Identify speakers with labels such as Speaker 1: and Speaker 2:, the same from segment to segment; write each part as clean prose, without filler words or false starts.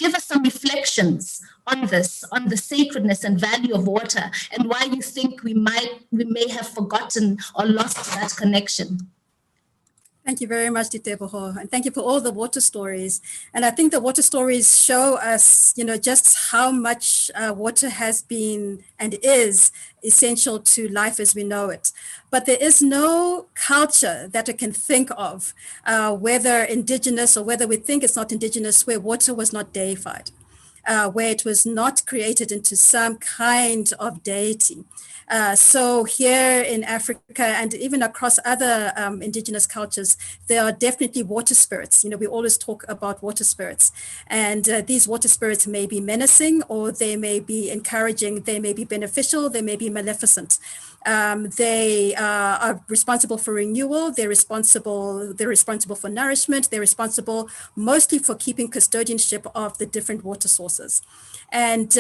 Speaker 1: give us some reflections on this, on the sacredness and value of water, and why you think we may have forgotten or lost that connection.
Speaker 2: Thank you very much, Diteboho, and thank you for all the water stories. And I think the water stories show us, just how much water has been and is essential to life as we know it. But there is no culture that I can think of, whether indigenous or whether we think it's not indigenous, where water was not deified, where it was not created into some kind of deity. So here in Africa and even across other indigenous cultures, there are definitely water spirits. We always talk about water spirits, and these water spirits may be menacing, or they may be encouraging, they may be beneficial, they may be maleficent. They are responsible for renewal, they're responsible for nourishment, they're responsible mostly for keeping custodianship of the different water sources. And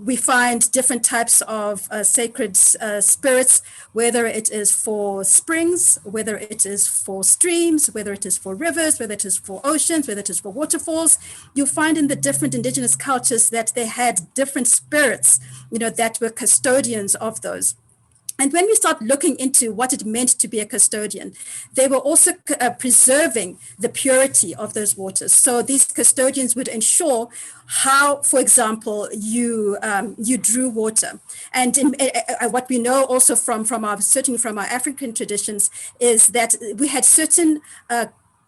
Speaker 2: we find different types of sacred spirits, whether it is for springs, whether it is for streams, whether it is for rivers, whether it is for oceans, whether it is for waterfalls. You'll find in the different indigenous cultures that they had different spirits, that were custodians of those. And when we start looking into what it meant to be a custodian, they were also preserving the purity of those waters. So these custodians would ensure how, for example, you drew water. And what we know also certainly from our African traditions is that we had certain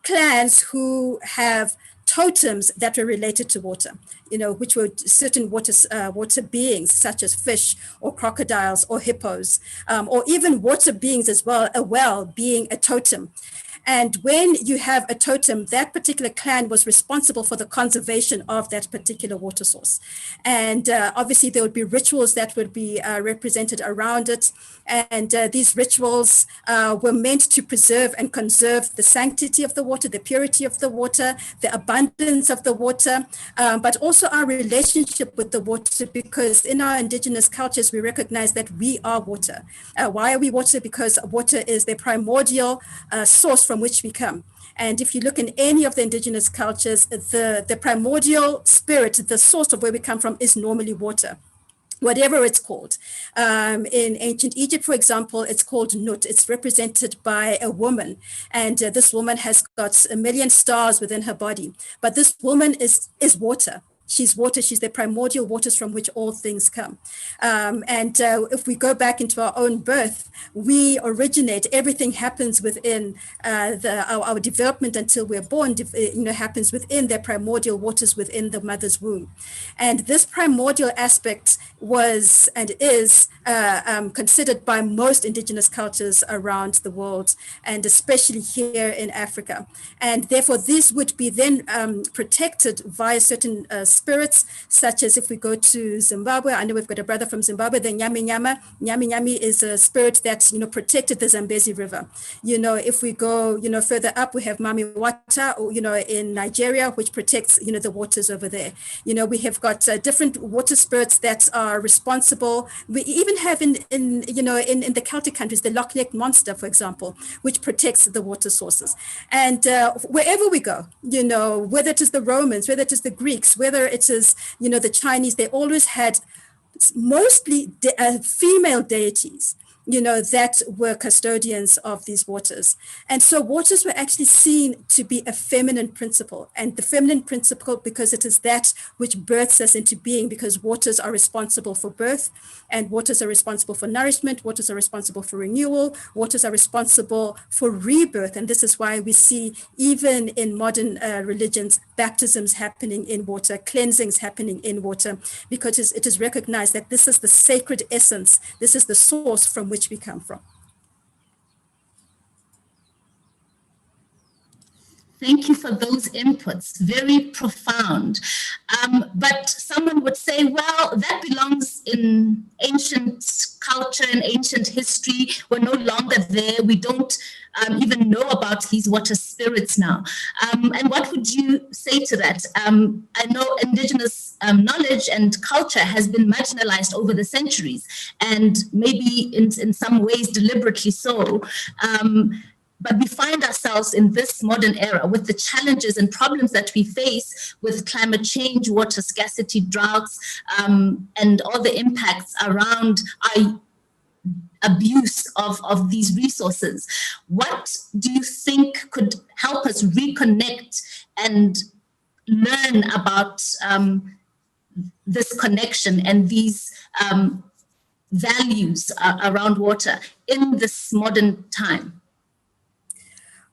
Speaker 2: clans who have totems that were related to water, which were certain water beings, such as fish or crocodiles or hippos, or even water beings as well, a well being a totem. And when you have a totem, that particular clan was responsible for the conservation of that particular water source. And obviously there would be rituals that would be represented around it. And these rituals were meant to preserve and conserve the sanctity of the water, the purity of the water, the abundance of the water, but also our relationship with the water, because in our indigenous cultures, we recognize that we are water. Why are we water? Because water is the primordial source from which we come. And if you look in any of the indigenous cultures, the primordial spirit, the source of where we come from, is normally water, whatever it's called. In ancient Egypt, for example, it's called Nut. It's represented by a woman, and this woman has got 1 million stars within her body. But this woman is water. She's water. She's the primordial waters from which all things come. And if we go back into our own birth, we originate. Everything happens within our development until we're born. Happens within the primordial waters within the mother's womb. And this primordial aspect was and is considered by most indigenous cultures around the world, and especially here in Africa. And therefore, this would be then protected via certain spirits, such as if we go to Zimbabwe. I know we've got a brother from Zimbabwe, the Nyami Nyama. Nyami Nyami is a spirit that, protected the Zambezi River. If we go, further up, we have Mami Wata, in Nigeria, which protects, the waters over there. We have got different water spirits that are responsible. We even have in the Celtic countries, the Loch Ness monster, for example, which protects the water sources. And wherever we go, whether it is the Romans, whether it is the Greeks, whether it is, the Chinese, they always had mostly female deities, that were custodians of these waters. And so waters were actually seen to be a feminine principle, and the feminine principle because it is that which births us into being, because waters are responsible for birth, and waters are responsible for nourishment, waters are responsible for renewal, waters are responsible for rebirth. And this is why we see even in modern religions, baptisms happening in water, cleansings happening in water, because it is recognized that this is the sacred essence, this is the source from which we come from.
Speaker 1: Thank you for those inputs, very profound. But someone would say, well, that belongs in ancient culture and ancient history. We're no longer there. We don't even know about these water spirits now. And what would you say to that? I know indigenous knowledge and culture has been marginalized over the centuries, and maybe in some ways deliberately so. but we find ourselves in this modern era with the challenges and problems that we face with climate change, water scarcity, droughts, and all the impacts around our abuse of these resources. What do you think could help us reconnect and learn about this connection and these values around water in this modern time?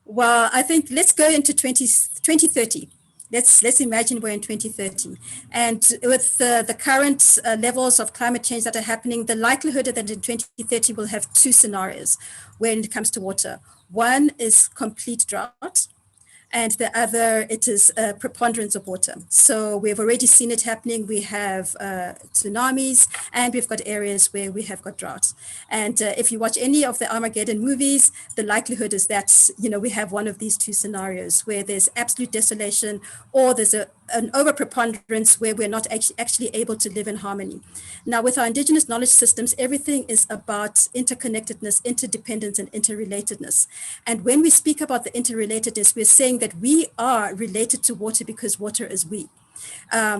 Speaker 2: Well, I think let's go into 2030. Let's imagine we're in 2030. And with the current levels of climate change that are happening, the likelihood that in 2030 we'll have two scenarios when it comes to water. One is complete drought, and the other, it is a preponderance of water. So we've already seen it happening. We have tsunamis, and we've got areas where we have got droughts. And if you watch any of the Armageddon movies, the likelihood is that, we have one of these two scenarios where there's absolute desolation, or there's an overpreponderance where we're not actually able to live in harmony. Now, with our Indigenous knowledge systems, everything is about interconnectedness, interdependence, and interrelatedness. And when we speak about the interrelatedness, we're saying that we are related to water because water is we.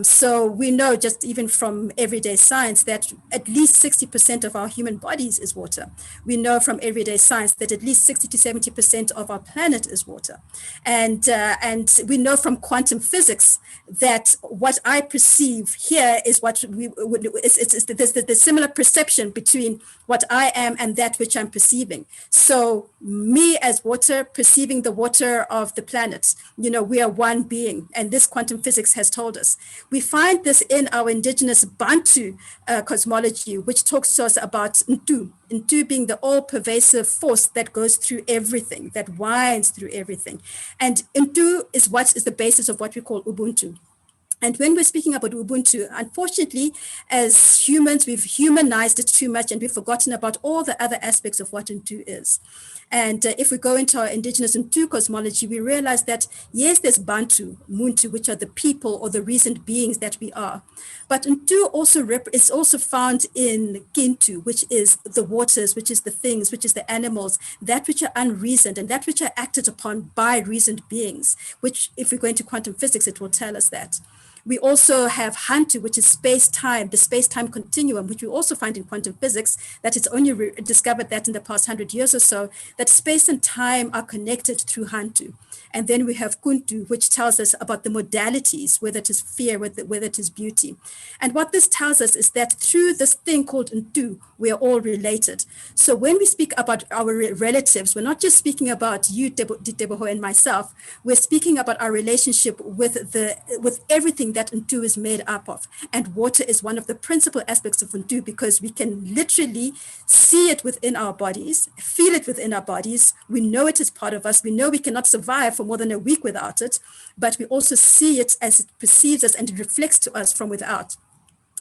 Speaker 2: So we know just even from everyday science that at least 60% of our human bodies is water. We know from everyday science that at least 60 to 70% of our planet is water. And we know from quantum physics that what I perceive here is what we would, there's the similar perception between what I am and that which I'm perceiving. So me as water perceiving the water of the planet, we are one being, and this quantum physics has told us. We find this in our indigenous Bantu cosmology, which talks to us about Ntu being the all-pervasive force that goes through everything, that winds through everything. And Ntu is what is the basis of what we call Ubuntu. And when we're speaking about Ubuntu, unfortunately, as humans, we've humanized it too much and we've forgotten about all the other aspects of what Ubuntu is. And if we go into our indigenous Ubuntu cosmology, we realize that, yes, there's Bantu, Muntu, which are the people or the reasoned beings that we are. But Ubuntu is also found in Kintu, which is the waters, which is the things, which is the animals, that which are unreasoned and that which are acted upon by reasoned beings, which if we go into quantum physics, it will tell us that. We also have Hantu, which is space-time, the space-time continuum, which we also find in quantum physics, that it's only discovered that in the past 100 years or so, that space and time are connected through Hantu. And then we have Kuntu, which tells us about the modalities, whether it is fear, whether it is beauty. And what this tells us is that through this thing called Ntu, we are all related. So when we speak about our relatives, we're not just speaking about you, Diteboho, and myself. We're speaking about our relationship with everything that Ntu is made up of. And water is one of the principal aspects of Ntu because we can literally see it within our bodies, feel it within our bodies. We know it is part of us. We know we cannot survive for more than a week without it, but we also see it as it perceives us and it reflects to us from without.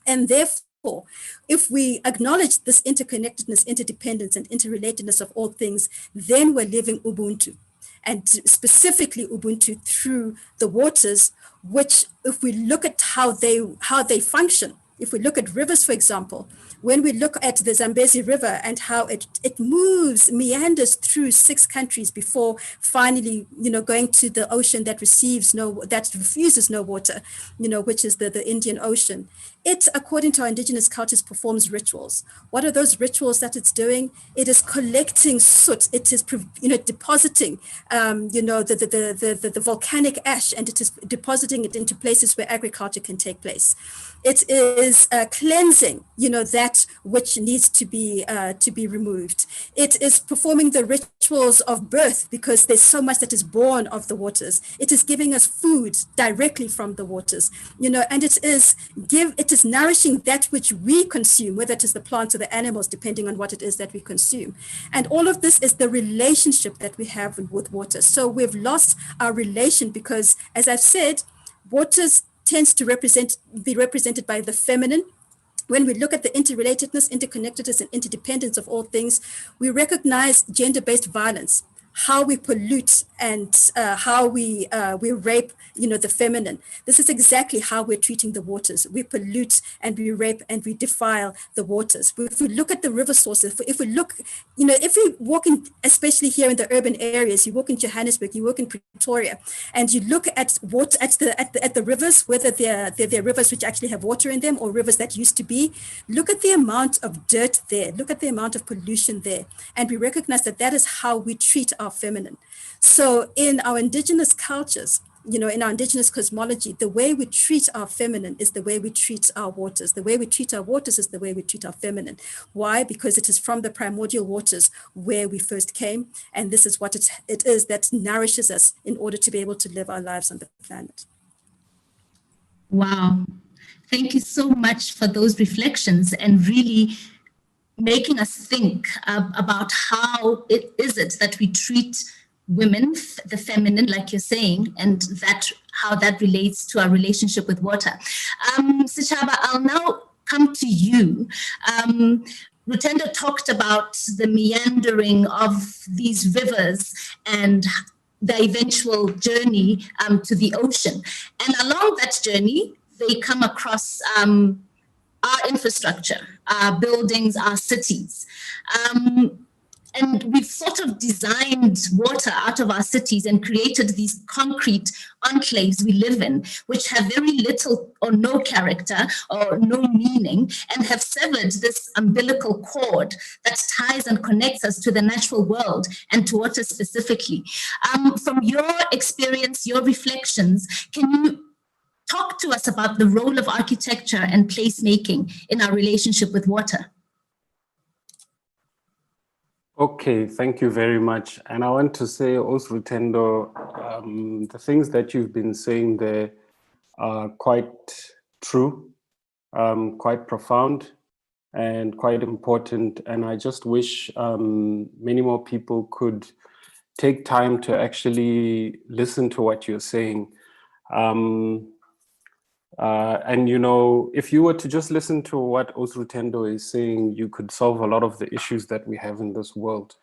Speaker 2: And therefore, if we acknowledge this interconnectedness, interdependence, and interrelatedness of all things, then we're living Ubuntu. And specifically Ubuntu through the waters, which if we look at how they function, if we look at rivers, for example, when we look at the Zambezi River and how it meanders through 6 countries before finally, going to the ocean that refuses no water, which is the Indian Ocean. It, according to our indigenous cultures, performs rituals. What are those rituals that it's doing? It is collecting soot. It is, depositing, the volcanic ash, and it is depositing it into places where agriculture can take place. It is cleansing, that which needs to be removed. It is performing the rituals of birth because there's so much that is born of the waters. It is giving us food directly from the waters, and it is nourishing that which we consume, whether it is the plants or the animals, depending on what it is that we consume. And all of this is the relationship that we have with water. So we've lost our relation because, as I've said, waters tends to be represented by the feminine. When we look at the interrelatedness, interconnectedness, and interdependence of all things, we recognize gender-based violence. how we pollute and how we rape, the feminine. This is exactly how we're treating the waters. We pollute and we rape and we defile the waters. If we look at the river sources, if we look, if we walk in, especially here in the urban areas, you walk in Johannesburg, you walk in Pretoria, and you look at water at the rivers, whether they're rivers which actually have water in them or rivers that used to be. Look at the amount of dirt there. Look at the amount of pollution there, and we recognize that that is how we treat our feminine. So in our indigenous cultures, in our indigenous cosmology, the way we treat our feminine is the way we treat our waters. The way we treat our waters is the way we treat our feminine. Why? Because it is from the primordial waters where we first came, and this is what it is that nourishes us in order to be able to live our lives on the planet.
Speaker 1: Wow. Thank you so much for those reflections and really making us think about how is it that we treat women, the feminine, like you're saying, and how that relates to our relationship with water. Sechaba, I'll now come to you. Rutendo talked about the meandering of these rivers and the eventual journey to the ocean. And along that journey, they come across our infrastructure, our buildings, our cities. And we've sort of designed water out of our cities and created these concrete enclaves we live in, which have very little or no character or no meaning, and have severed this umbilical cord that ties and connects us to the natural world and to water specifically. From your experience, your reflections, can you talk to us about the role of architecture and placemaking in our relationship with water?
Speaker 3: Okay, thank you very much. And I want to say also, Rutendo, the things that you've been saying there are quite true, quite profound, and quite important. And I just wish many more people could take time to actually listen to what you're saying. And, if you were to just listen to what Osrutendo is saying, you could solve a lot of the issues that we have in this world.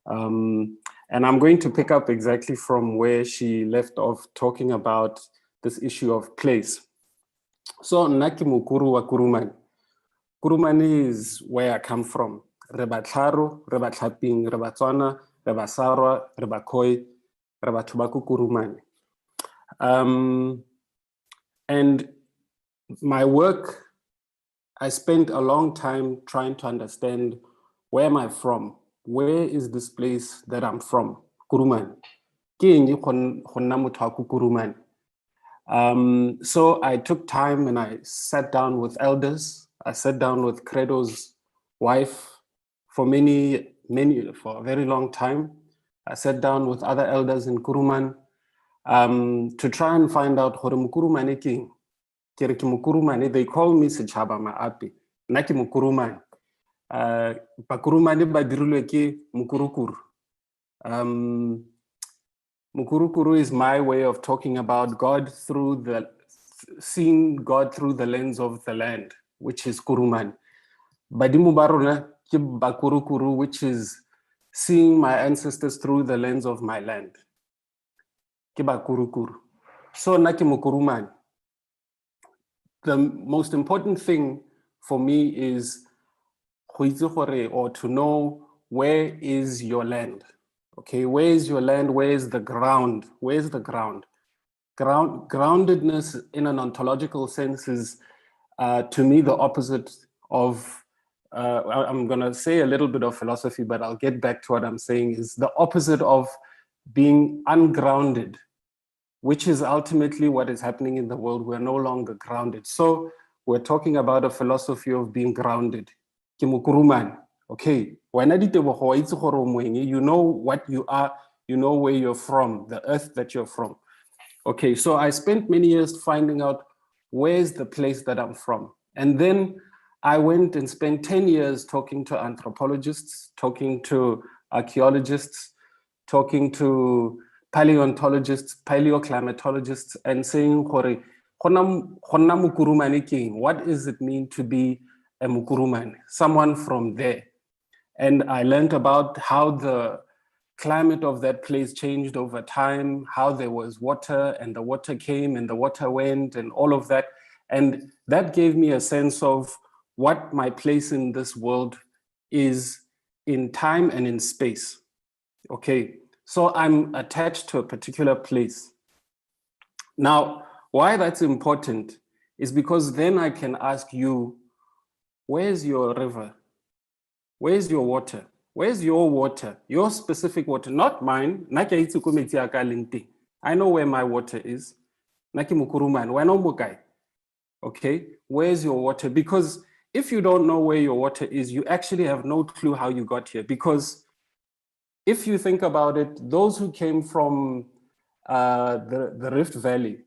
Speaker 3: And I'm going to pick up exactly from where she left off, talking about this issue of place. So, Naki Mukuru wa Kurumani. Kurumani is where I come from. Reba Tlharo, Reba Tlhaping, Reba Tswana, Reba Sarwa, Reba Khoi, Reba Tubaku Kurumani. And my work, I spent a long time trying to understand, where am I from? Where is this place that I'm from? Kurumani. So I took time and I sat down with elders. I sat down with Credo's wife for a very long time. I sat down with other elders in Kuruman to try and find out what Mukurumani king. They call me Sechaba Maapi. Naki Mukurumani. Bakurumani badirulo ki Mukurukuru. Mukurukuru is my way of talking about God seeing God through the lens of the land, which is Kuruman. Badimubaruna ki Bakurukuru, which is seeing my ancestors through the lens of my land. Ki Bakurukuru. So Naki Mukurumani. The most important thing for me is or to know, where is your land? Okay, where is your land? Where is the ground? Where is the ground? Groundedness in an ontological sense is, to me, the opposite of, I'm going to say a little bit of philosophy, but I'll get back to what I'm saying, is the opposite of being ungrounded, which is ultimately what is happening in the world. We're no longer grounded. So we're talking about a philosophy of being grounded. Kimukuruman. Okay. You know what you are, you know where you're from, the earth that you're from. Okay, so I spent many years finding out where's the place that I'm from. And then I went and spent 10 years talking to anthropologists, talking to archaeologists, talking to paleontologists, paleoclimatologists, and saying, what does it mean to be a Mukurumani, someone from there? And I learned about how the climate of that place changed over time, how there was water and the water came and the water went and all of that. And that gave me a sense of what my place in this world is in time and in space. Okay, so I'm attached to a particular place. Now, why that's important is because then I can ask you, where's your river? Where's your water? Where's your water? Your specific water, not mine. I know where my water is. Okay, where's your water? Because if you don't know where your water is, you actually have no clue how you got here. Because if you think about it, those who came from the Rift Valley,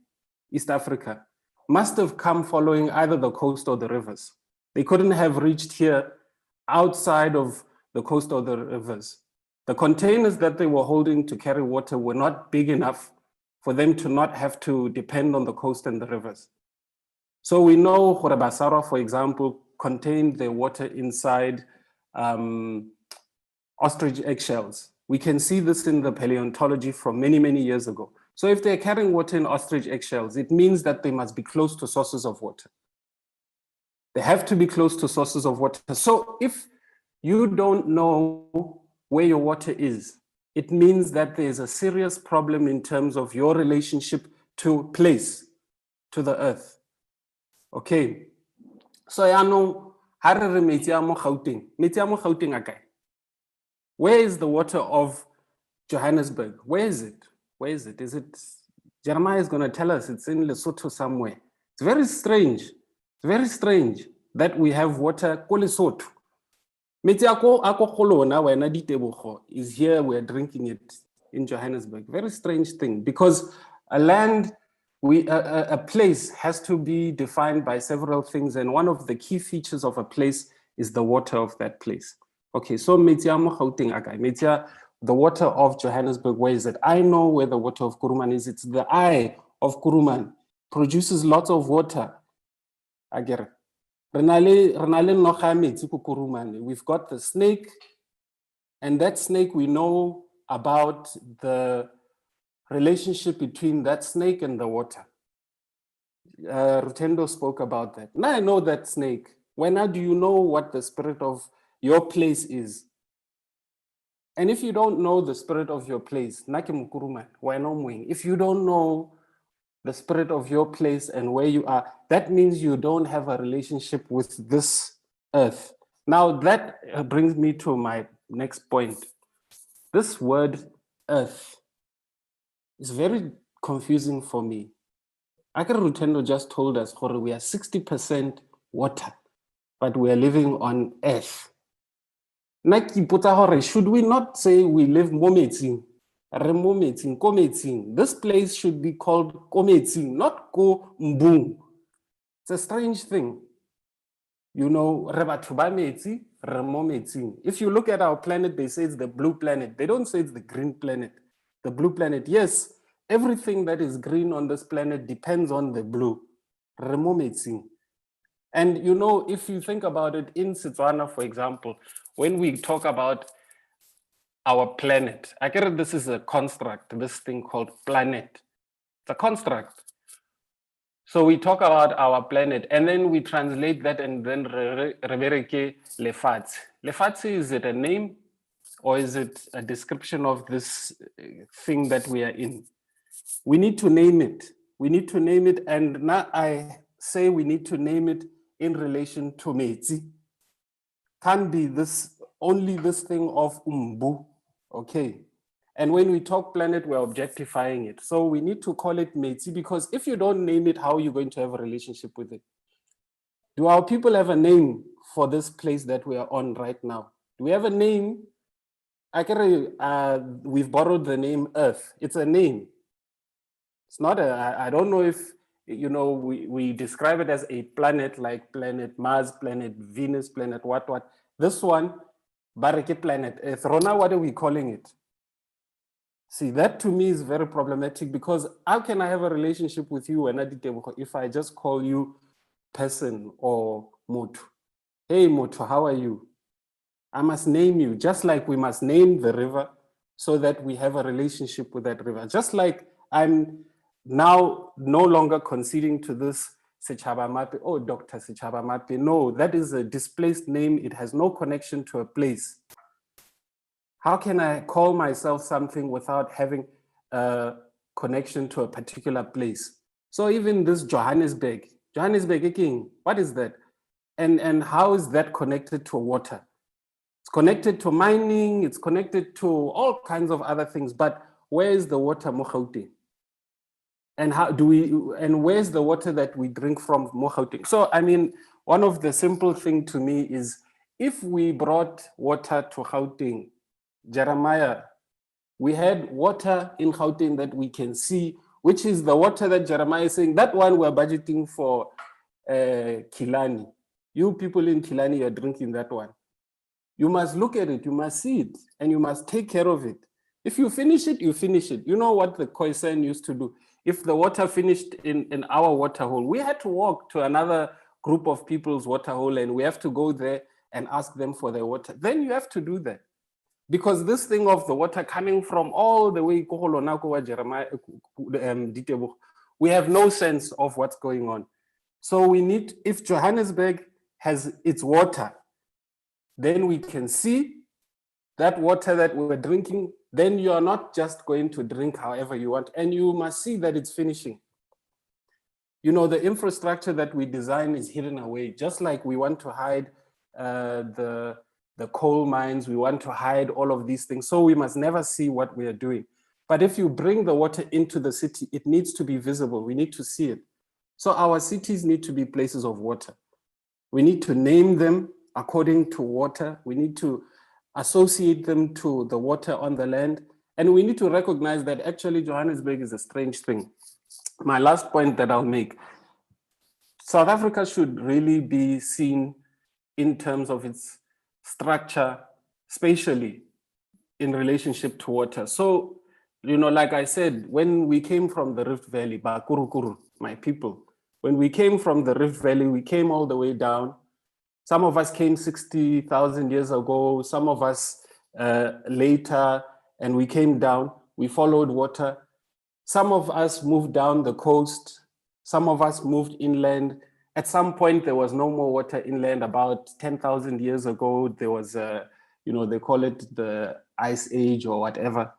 Speaker 3: East Africa, must have come following either the coast or the rivers. They couldn't have reached here outside of the coast or the rivers. The containers that they were holding to carry water were not big enough for them to not have to depend on the coast and the rivers. So we know Basara, for example, contained their water inside ostrich eggshells. We can see this in the paleontology from many, many years ago. So if they're carrying water in ostrich eggshells, it means that they must be close to sources of water. They have to be close to sources of water. So if you don't know where your water is, it means that there's a serious problem in terms of your relationship to place, to the earth. Okay, so I know where is the water of Johannesburg? Where is it? Where is it? Is it Jeremiah is going to tell us it's in Lesotho somewhere. It's very strange. It's very strange that we have water ko Lesotho. Is here, we're drinking it in Johannesburg. Very strange thing, because a land, a place has to be defined by several things, and one of the key features of a place is the water of that place. Okay, so the water of Johannesburg, where is it? I know where the water of Kuruman is. It's the eye of Kuruman. Produces lots of water. I get it. We've got the snake, and that snake, we know about the relationship between that snake and the water. Rutendo spoke about that. Now I know that snake. When do you know what the spirit of your place is? And if you don't know the spirit of your place, if you don't know the spirit of your place and where you are, that means you don't have a relationship with this earth. Now that brings me to my next point. This word earth is very confusing for me. Akere Rutendo just told us we are 60% water, but we are living on earth. Should we not say we live mometing? This place should be called Kometing, not Ko Mbung. It's a strange thing. You know, if you look at our planet, they say it's the blue planet. They don't say it's the green planet. The blue planet, yes, everything that is green on this planet depends on the blue. And you know, if you think about it in Setswana, for example, when we talk about our planet, I get it, this is a construct, this thing called planet. It's a construct. So we talk about our planet and then we translate that and then revereke lefatshe. Lefatshe, is it a name or is it a description of this thing that we are in? We need to name it. We need to name it, and now I say we need to name it in relation to metsi. Can't be this, only this thing of umbu, okay? And when we talk planet, we're objectifying it. So we need to call it metsi, because if you don't name it, how are you going to have a relationship with it? Do our people have a name for this place that we are on right now? Do we have a name? We've borrowed the name Earth. It's a name. It's not I don't know if, you know, we describe it as a planet, like planet Mars, planet Venus, planet what. This one, Bareke planet Earth. Rona, what are we calling it? See, that to me is very problematic, because how can I have a relationship with you if I just call you person or Motu? Hey Motu, how are you? I must name you, just like we must name the river, so that we have a relationship with that river. Just like I'm now no longer conceding to this Sechaba Mape, oh, Dr. Sechaba Mape. No, that is a displaced name. It has no connection to a place. How can I call myself something without having a connection to a particular place? So even this Johannesburg King, what is that? And how is that connected to water? It's connected to mining, it's connected to all kinds of other things, but where is the water Mogauteng? And how do we, and where's the water that we drink from Mogauteng? So, I mean, one of the simple thing to me is if we brought water to Gauteng, Jeremiah, we had water in Gauteng that we can see, which is the water that Jeremiah is saying, that one we're budgeting for Kilani. You people in Kilani are drinking that one. You must look at it, you must see it, and you must take care of it. If you finish it, you finish it. You know what the Khoisan used to do? If the water finished in our water hole, we had to walk to another group of people's water hole and we have to go there and ask them for their water. Then you have to do that. Because this thing of the water coming from all the way, we have no sense of what's going on. So we need, if Johannesburg has its water, then we can see that water that we're drinking, then you are not just going to drink however you want, and you must see that it's finishing. You know, the infrastructure that we design is hidden away, just like we want to hide the coal mines, we want to hide all of these things. So we must never see what we are doing. But if you bring the water into the city, it needs to be visible. We need to see it. So our cities need to be places of water. We need to name them according to water. We need to associate them to the water on the land. And we need to recognize that actually Johannesburg is a strange thing. My last point that I'll make, South Africa should really be seen in terms of its structure, spatially, in relationship to water. So, you know, like I said, when we came from the Rift Valley, Bakurukuru, my people, when we came from the Rift Valley, we came all the way down. Some of us came 60,000 years ago, some of us later, and we came down, we followed water. Some of us moved down the coast, some of us moved inland. At some point, there was no more water inland. About 10,000 years ago, there was you know, they call it the Ice Age or whatever.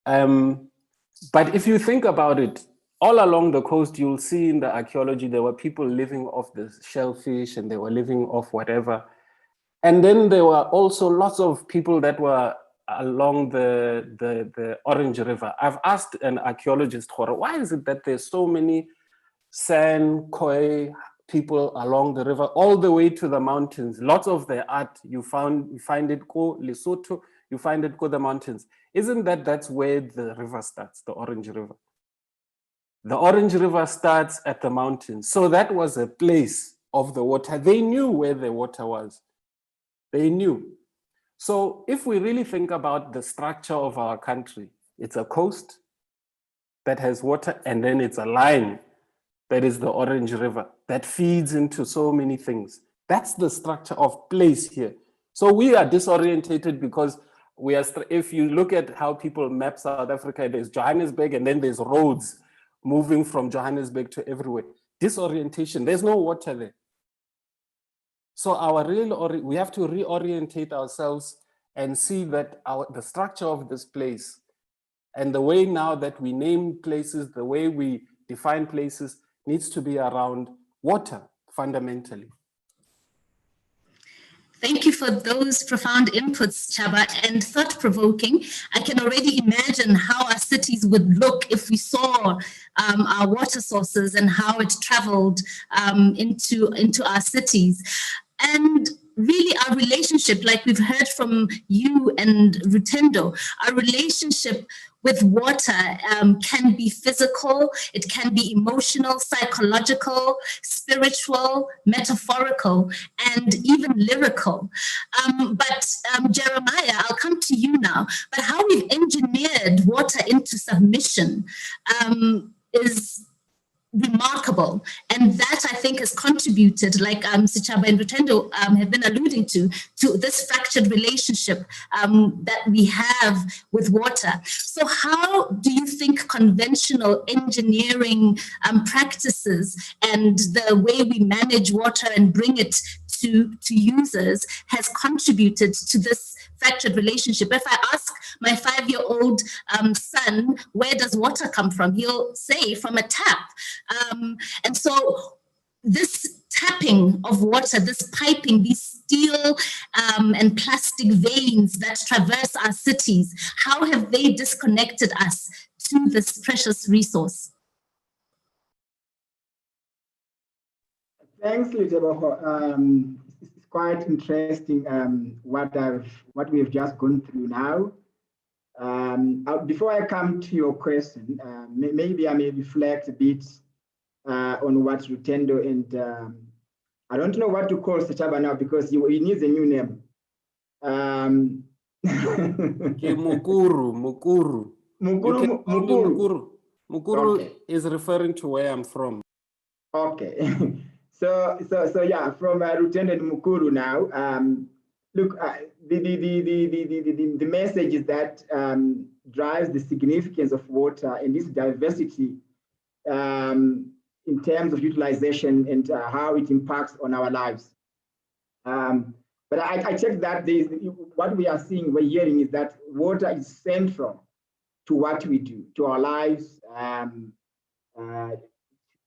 Speaker 3: But if you think about it, all along the coast, you'll see in the archaeology, there were people living off the shellfish and they were living off whatever. And then there were also lots of people that were along the Orange River. I've asked an archaeologist, why is it that there's so many San, Khoi people along the river, all the way to the mountains? Lots of their art, you find it go Lesotho, you find it go the mountains. Isn't that's where the river starts, the Orange River? The Orange River starts at the mountains. So that was a place of the water. They knew where the water was. They knew. So if we really think about the structure of our country, it's a coast that has water, and then it's a line that is the Orange River that feeds into so many things. That's the structure of place here. So we are disorientated because we are, if you look at how people map South Africa, there's Johannesburg and then there's roads moving from Johannesburg to everywhere. Disorientation, there's no water there. So we have to reorientate ourselves and see that the structure of this place and the way now that we name places, the way we define places needs to be around water fundamentally.
Speaker 1: Thank you for those profound inputs, Chaba, and thought-provoking. I can already imagine how our cities would look if we saw our water sources and how it traveled into our cities. And really our relationship, like we've heard from you and Rutendo, our relationship with water can be physical, it can be emotional, psychological, spiritual, metaphorical, and even lyrical. But Jeremiah, I'll come to you now, but how we've engineered water into submission is remarkable, and that I think has contributed, like Sichaba and Rutendo have been alluding to to this fractured relationship that we have with water. So how do you think conventional engineering practices and the way we manage water and bring it to users has contributed to this fractured relationship? If I ask my 5-year-old son, where does water come from? He'll say from a tap. And so this tapping of water, this piping, these steel and plastic veins that traverse our cities, how have they disconnected us to this precious resource?
Speaker 4: Thanks, Liteboho. It's quite interesting what we've just gone through now. Before I come to your question, maybe I may reflect a bit on what Rutendo and I don't know what to call Sechaba now because he needs a new name.
Speaker 3: Mukuru. Mukuru okay. Is referring to where I'm from.
Speaker 4: Okay. So yeah, from Rutendo and Mukuru now. Look, the message is that drives the significance of water and this diversity in terms of utilization and how it impacts on our lives. But I check that what we are seeing, we're hearing is that water is central to what we do, to our lives,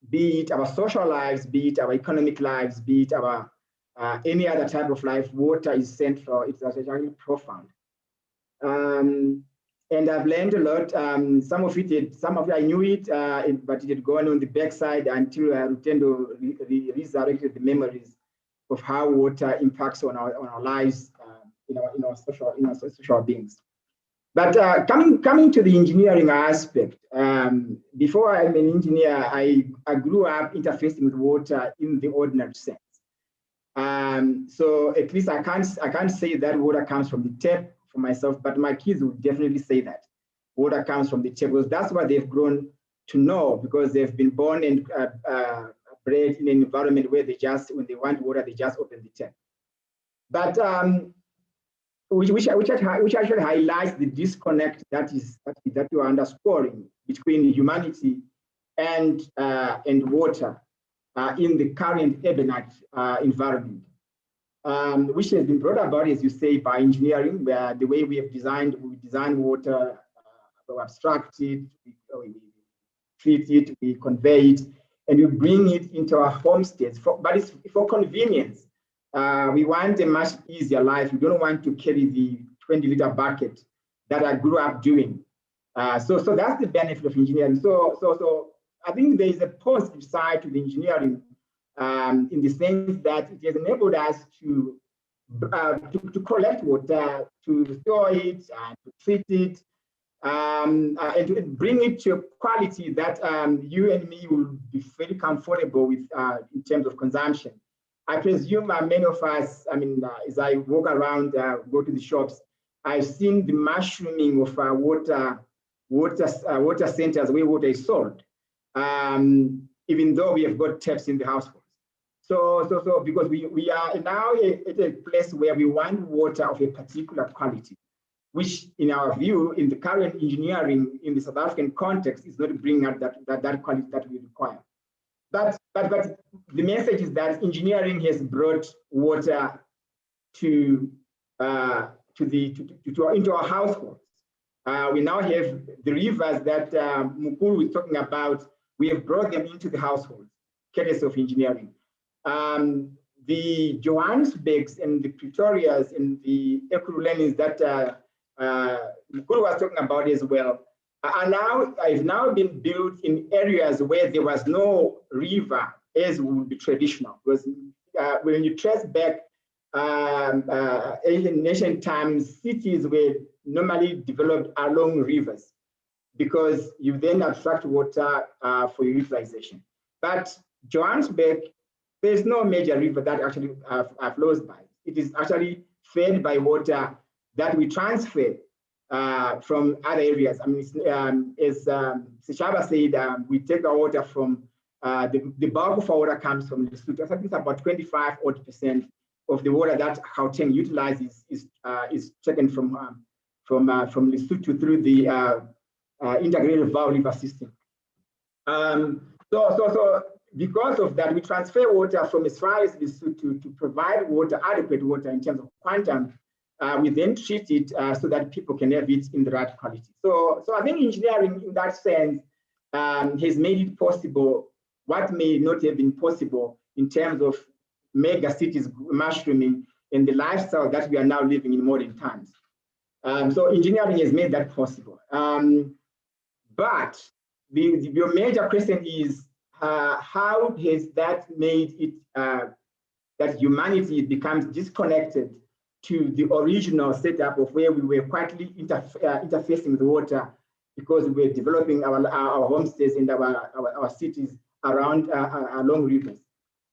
Speaker 4: be it our social lives, be it our economic lives, be it our any other type of life. Water is central. It's actually profound. And I've learned a lot. Some of it I knew it, but it had gone on the backside until Rutendo resurrected the memories of how water impacts on our lives, in our social beings. But coming to the engineering aspect, before I'm an engineer, I grew up interfacing with water in the ordinary sense. So at least I can't say that water comes from the tap for myself, but my kids would definitely say that water comes from the tap because that's what they've grown to know because they've been born and bred in an environment where when they want water, they just open the tap. But which actually highlights the disconnect that you are underscoring between humanity and water in the current urbanite environment, which has been brought about, as you say, by engineering, where the way we design water, we abstract it, we treat it, we convey it, and we bring it into our homesteads. But it's for convenience. We want a much easier life. We don't want to carry the 20-liter bucket that I grew up doing. So that's the benefit of engineering. So I think there is a positive side to the engineering in the sense that it has enabled us to collect water, to store it, to treat it, and to bring it to a quality that you and me will be very comfortable with in terms of consumption. I presume many of us, as I walk around, go to the shops, I've seen the mushrooming of water centers where water is sold, even though we have got taps in the households. So because we are now at a place where we want water of a particular quality, which in our view, in the current engineering in the South African context, is not bringing out that quality that we require. But the message is that engineering has brought water into our households. We now have the rivers that Mukuru is talking about. We have brought them into the households, courtesy of engineering. The Johannesburgs and the Pretorias and the Ekurhulenis that Mukuru was talking about as well have now been built in areas where there was no river as would be traditional. Because when you trace back in ancient times, cities were normally developed along rivers because you then attract water for your utilization. But Johannesburg, there's no major river that actually flows by. It is actually fed by water that we transfer from other areas. As Sechaba said, we take our water from, the bulk of our water comes from Lesotho. I think it's about 25% of the water that Gauteng utilizes is taken from Lesotho through the integrated Vow River system. So because of that, we transfer water from as far as Lesotho to provide water, adequate water in terms of quantum. We then treat it so that people can have it in the right quality. So I think engineering in that sense has made it possible what may not have been possible in terms of mega cities mushrooming and the lifestyle that we are now living in modern times. So engineering has made that possible. But your major question is, how has that made it that humanity becomes disconnected to the original setup of where we were quietly interfacing with water because we were developing our homestays and our cities around along rivers.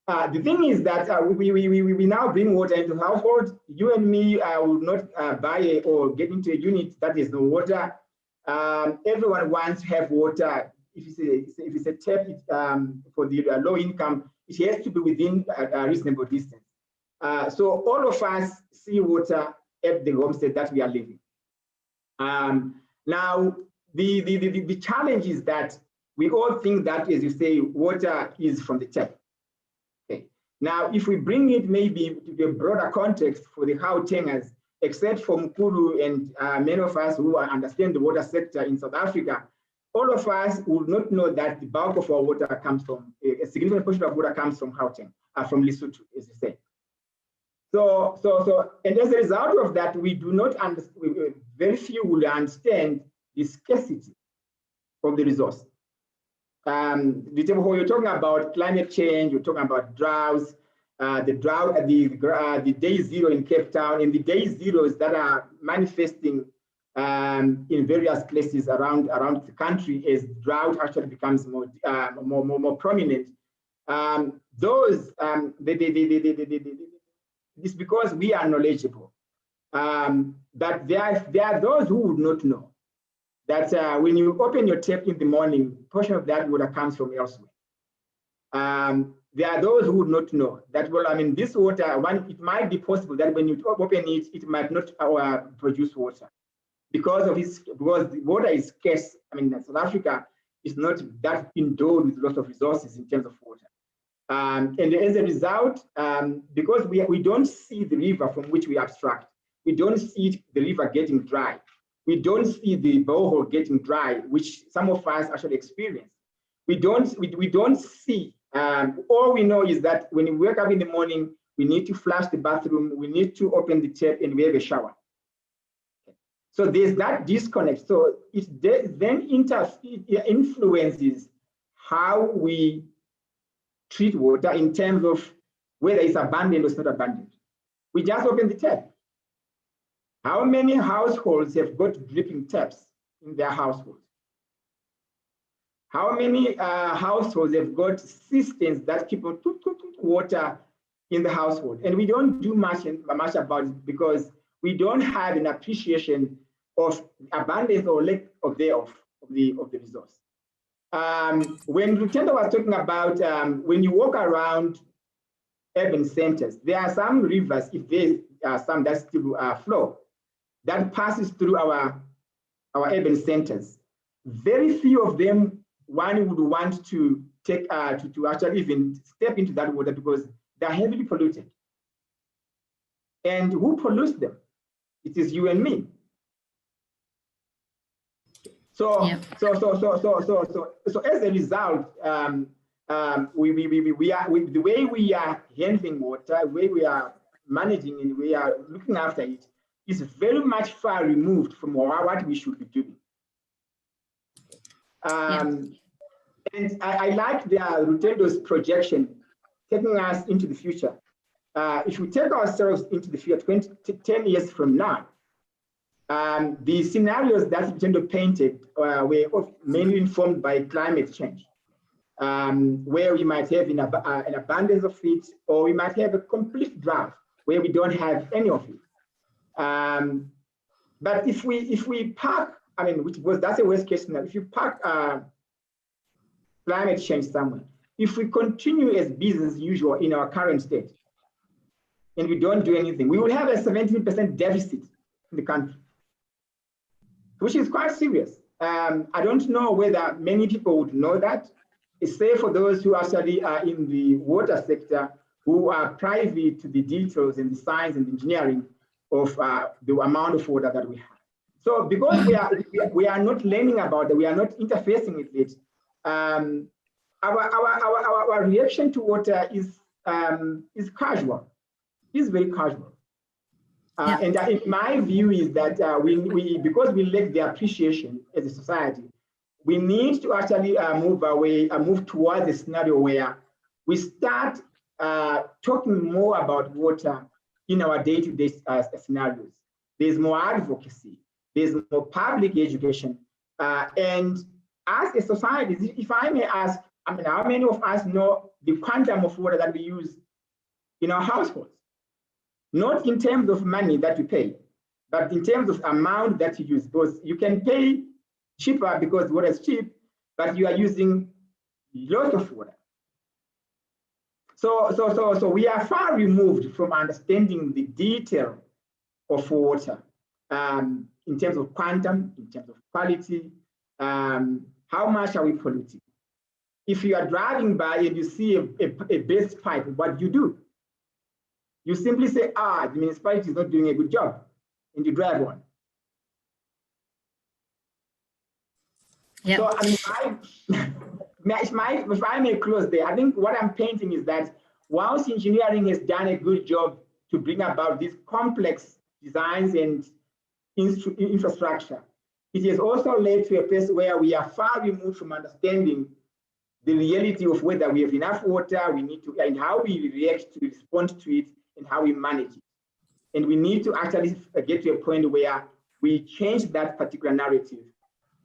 Speaker 4: The thing is that we now bring water into households. You and me will not buy or get into a unit that is no water. Everyone wants to have water. If it's a tap for the low income, it has to be within a reasonable distance. So all of us see water at the homestead that we are living. Now, the challenge is that we all think that, as you say, water is from the tap. Okay. Now, if we bring it maybe to a broader context for the Gautengers, except for Mkulu and many of us who understand the water sector in South Africa, all of us would not know that the bulk of our water comes from, a significant portion of water comes from Gauteng, from Lesotho, as you say. And as a result of that, we do not understand, very few will understand the scarcity of the resource. You're talking about climate change, you're talking about droughts, the drought at the day zero in Cape Town, and the day zeros that are manifesting in various places around the country as drought actually becomes more prominent. It's because we are knowledgeable. But there are those who would not know that when you open your tap in the morning, a portion of that water comes from elsewhere. There are those who would not know that, well, I mean, this water, it might be possible that when you open it, it might not produce water because the water is scarce. I mean, South Africa is not that endowed with lots of resources in terms of water. And as a result, because we don't see the river from which we abstract, we don't see the river getting dry. We don't see the borehole getting dry, which some of us actually experience. We don't see, all we know is that when we wake up in the morning, we need to flush the bathroom, we need to open the tap, and we have a shower. So there's that disconnect. So it then influences how we treat water in terms of whether it's abundant or it's not abundant. We just open the tap. How many households have got dripping taps in their households? How many households have got systems that keep water in the household? And we don't do much about it because we don't have an appreciation of abundance or lack of the resource. When Lutendo was talking about when you walk around urban centers, there are some rivers, if there are some that still flow, that passes through our urban centers. Very few of them one would want to take to actually even step into that water because they're heavily polluted. And who pollutes them? It is you and me. So, yeah. so as a result, the way we are handling water, the way we are managing and we are looking after it is very much far removed from what we should be doing. And I like Rutendo's projection, taking us into the future. If we take ourselves into the future, 10 years from now, the scenarios that Rutendo painted were mainly informed by climate change, where we might have an abundance of it, or we might have a complete drought where we don't have any of it. But if we park, I mean, that's a worst case scenario. If you park climate change somewhere, if we continue as business as usual in our current state, and we don't do anything, we will have a 17% deficit in the country, which is quite serious. I don't know whether many people would know that, save for those who actually are in the water sector, who are privy to the details and the science and engineering of the amount of water that we have. So because we are not learning about it, we are not interfacing with it, our reaction to water is casual, is very casual. And in my view is that because we lack the appreciation as a society, we need to actually move towards a scenario where we start talking more about water in our day-to-day scenarios. There's more advocacy, there's more public education. And as a society, if I may ask, I mean, how many of us know the quantum of water that we use in our households? Not in terms of money that we pay, but in terms of amount that you use. Because you can pay cheaper because water is cheap, but you are using lots of water. So we are far removed from understanding the detail of water in terms of quantum, in terms of quality, how much are we polluting? If you are driving by and you see a burst pipe, what do you do? You simply say, the municipality is not doing a good job, and you drive on. Yeah. So I mean, if I may close there, I think what I'm painting is that whilst engineering has done a good job to bring about these complex designs and infrastructure, it has also led to a place where we are far removed from understanding the reality of whether we have enough water, we need to, and how we react to respond to it, and how we manage it. And we need to actually get to a point where we change that particular narrative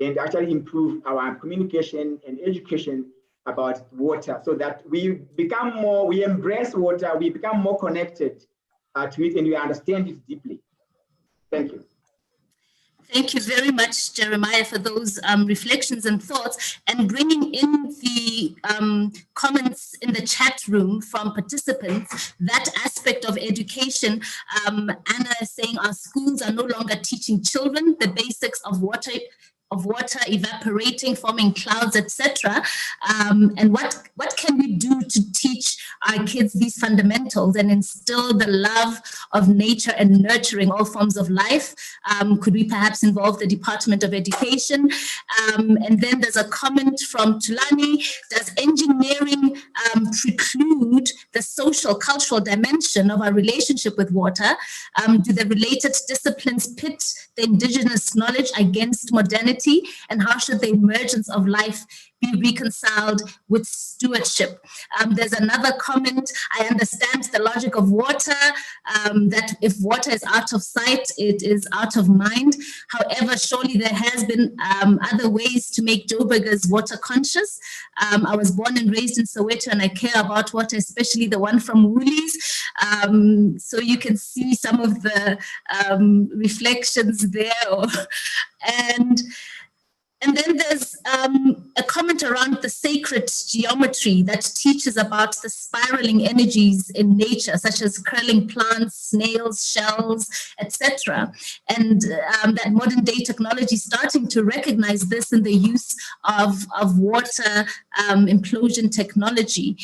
Speaker 4: and actually improve our communication and education about water, so that we become more, we embrace water, we become more connected to it, and we understand it deeply. Thank you.
Speaker 1: Thank you very much, Jeremiah, for those reflections and thoughts, and bringing in the comments in the chat room from participants, that aspect of education. Anna is saying our schools are no longer teaching children the basics of water evaporating, forming clouds, etc. And what can we do to teach our kids these fundamentals and instill the love of nature and nurturing all forms of life? Could we perhaps involve the Department of Education? And then there's a comment from Tulani: does engineering preclude the social, cultural dimension of our relationship with water? Do the related disciplines pit the indigenous knowledge against modernity? And how should the emergence of life be reconciled with stewardship? There's another comment: I understand the logic of water, that if water is out of sight, it is out of mind. However, surely there has been other ways to make Joburgers water conscious. I was born and raised in Soweto, and I care about water, especially the one from Woolies. So you can see some of the reflections there. And then there's a comment around the sacred geometry that teaches about the spiraling energies in nature, such as curling plants, snails, shells, etc. And that modern day technology is starting to recognize this in the use of water implosion technology.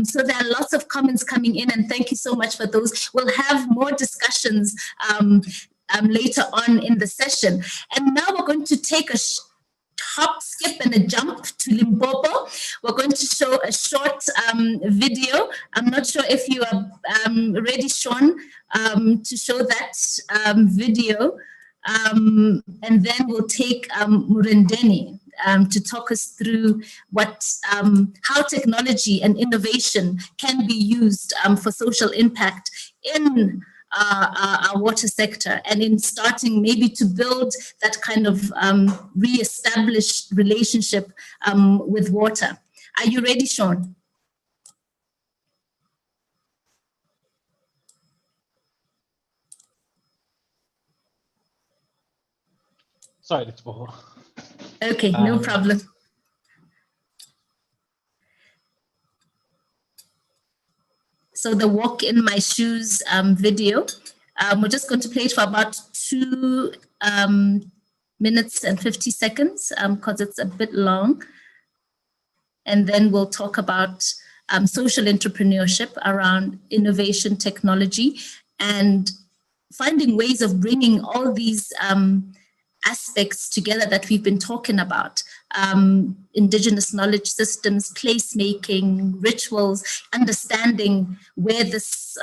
Speaker 1: So there are lots of comments coming in, and thank you so much for those. We'll have more discussions later on in the session. And now we're going to take a hop, skip, and a jump to Limpopo. We're going to show a short video. I'm not sure if you are ready, Sean, to show that video. And then we'll take Murendeni to talk us through how technology and innovation can be used for social impact in our water sector, and in starting maybe to build that kind of re-established relationship with water. Are you ready, Sean?
Speaker 5: Sorry, it's Boho.
Speaker 1: Okay, no problem. So the Walk in My Shoes video. We're just going to play it for about 2 minutes and 50 seconds because it's a bit long. And then we'll talk about social entrepreneurship around innovation technology and finding ways of bringing all these aspects together that we've been talking about. Indigenous knowledge systems, placemaking, rituals, understanding where this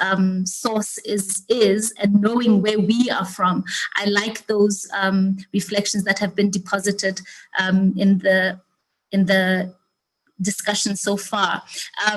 Speaker 1: source is and knowing where we are from. I like those reflections that have been deposited in the discussion so far.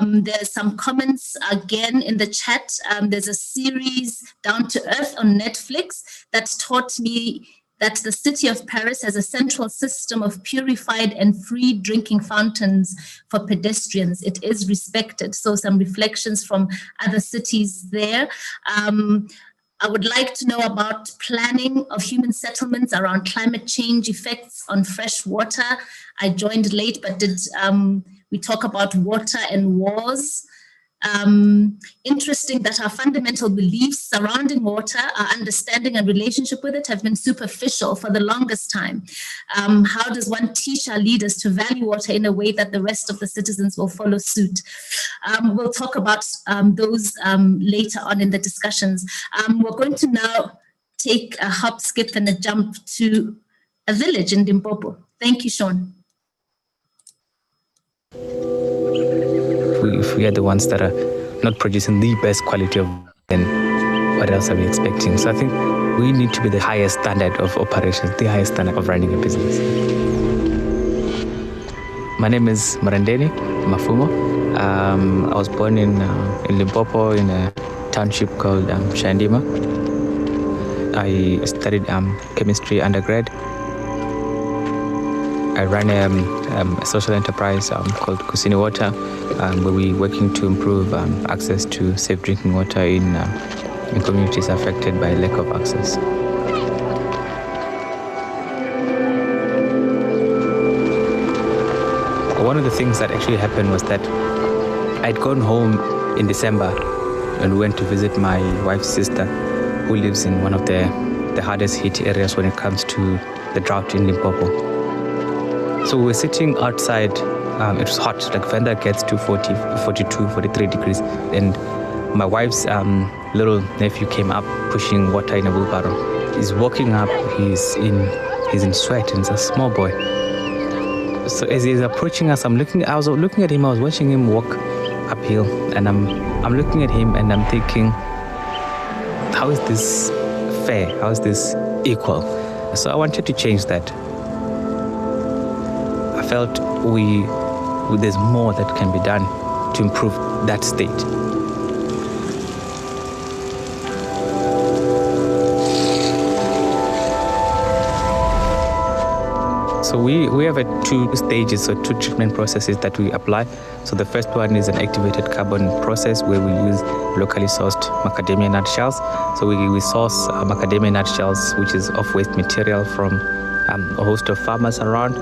Speaker 1: There's some comments again in the chat. There's a series, Down to Earth, on Netflix that taught me that the city of Paris has a central system of purified and free drinking fountains for pedestrians. It is respected. So some reflections from other cities there. I would like to know about planning of human settlements around climate change effects on fresh water. I joined late, but did we talk about water and wars? Interesting that our fundamental beliefs surrounding water, our understanding and relationship with it have been superficial for the longest time. How does one teach our leaders to value water in a way that the rest of the citizens will follow suit? We'll talk about those later on in the discussions. We're going to now take a hop, skip and a jump to a village in Limpopo. Thank you, Sean.
Speaker 6: If we are the ones that are not producing the best quality of, then what else are we expecting? So I think we need to be the highest standard of operations, the highest standard of running a business. My name is Marandeni Mafumo. I was born in Limpopo in a township called Shandima. I studied chemistry undergrad. I ran a social enterprise called Kusini Water, where we're working to improve access to safe drinking water in communities affected by lack of access. One of the things that actually happened was that I'd gone home in December and went to visit my wife's sister, who lives in one of the hardest hit areas when it comes to the drought in Limpopo. So we were sitting outside, it was hot, like Venda gets to 40, 42, 43 degrees. And my wife's little nephew came up pushing water in a wheelbarrow. He's walking up, he's in sweat, and he's a small boy. So as he's approaching us, I was looking at him, I was watching him walk uphill, and I'm looking at him and I'm thinking, how is this fair? How is this equal? So I wanted to change that. I felt there's more that can be done to improve that state. So we have 2 stages, so 2 treatment processes that we apply. So the first one is an activated carbon process where we use locally sourced macadamia nut shells. So we source macadamia nut shells, which is off-waste material from a host of farmers around.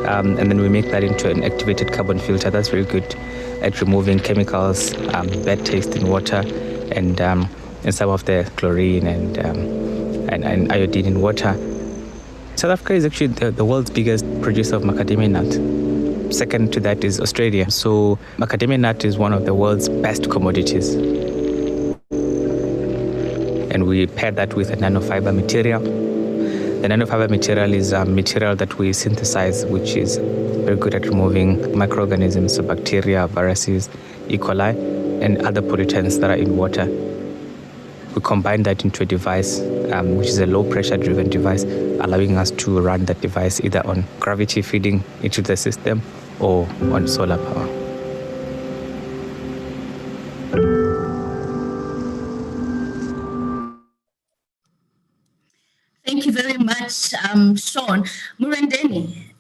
Speaker 6: And then we make that into an activated carbon filter that's very good at removing chemicals, bad taste in water, and some of the chlorine and iodine in water. South Africa is actually the world's biggest producer of macadamia nut. Second to that is Australia. So macadamia nut is one of the world's best commodities. And we pair that with a nanofiber material. The nanofiber material is a material that we synthesize, which is very good at removing microorganisms, so bacteria, viruses, E. coli, and other pollutants that are in water. We combine that into a device, which is a low-pressure driven device, allowing us to run that device either on gravity feeding into the system or on solar power.
Speaker 1: Thank you very much, Sean. Murendeni,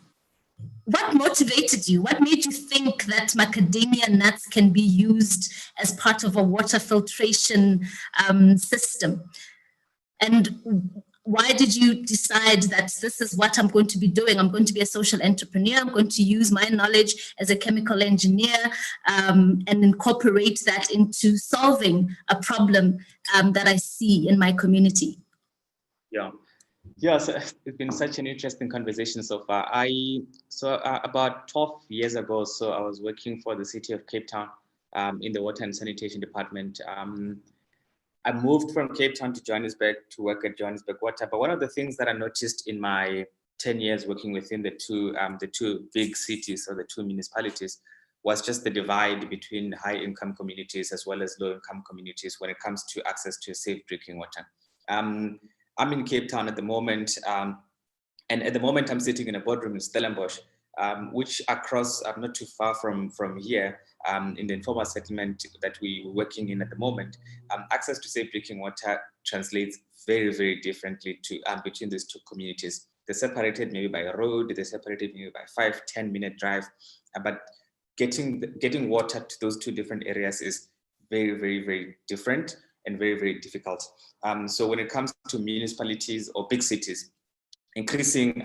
Speaker 1: what motivated you? What made you think that macadamia nuts can be used as part of a water filtration system? And why did you decide that this is what I'm going to be doing? I'm going to be a social entrepreneur. I'm going to use my knowledge as a chemical engineer and incorporate that into solving a problem that I see in my community.
Speaker 6: Yeah. Yeah, so it's been such an interesting conversation so far. About 12 years ago, so I was working for the city of Cape Town in the water and sanitation department. I moved from Cape Town to Johannesburg to work at Johannesburg Water. But one of the things that I noticed in my 10 years working within the two big cities or the two municipalities was just the divide between high-income communities as well as low-income communities when it comes to access to safe drinking water. I'm in Cape Town at the moment, and at the moment I'm sitting in a boardroom in Stellenbosch, which across, not too far from here, in the informal settlement that we're working in at the moment, access to safe drinking water translates very, very differently to between these two communities. They're separated maybe by a road, they're separated maybe by 5-10 minute drive, but getting water to those two different areas is very, very, very different and very, very difficult. So when it comes to municipalities or big cities, increasing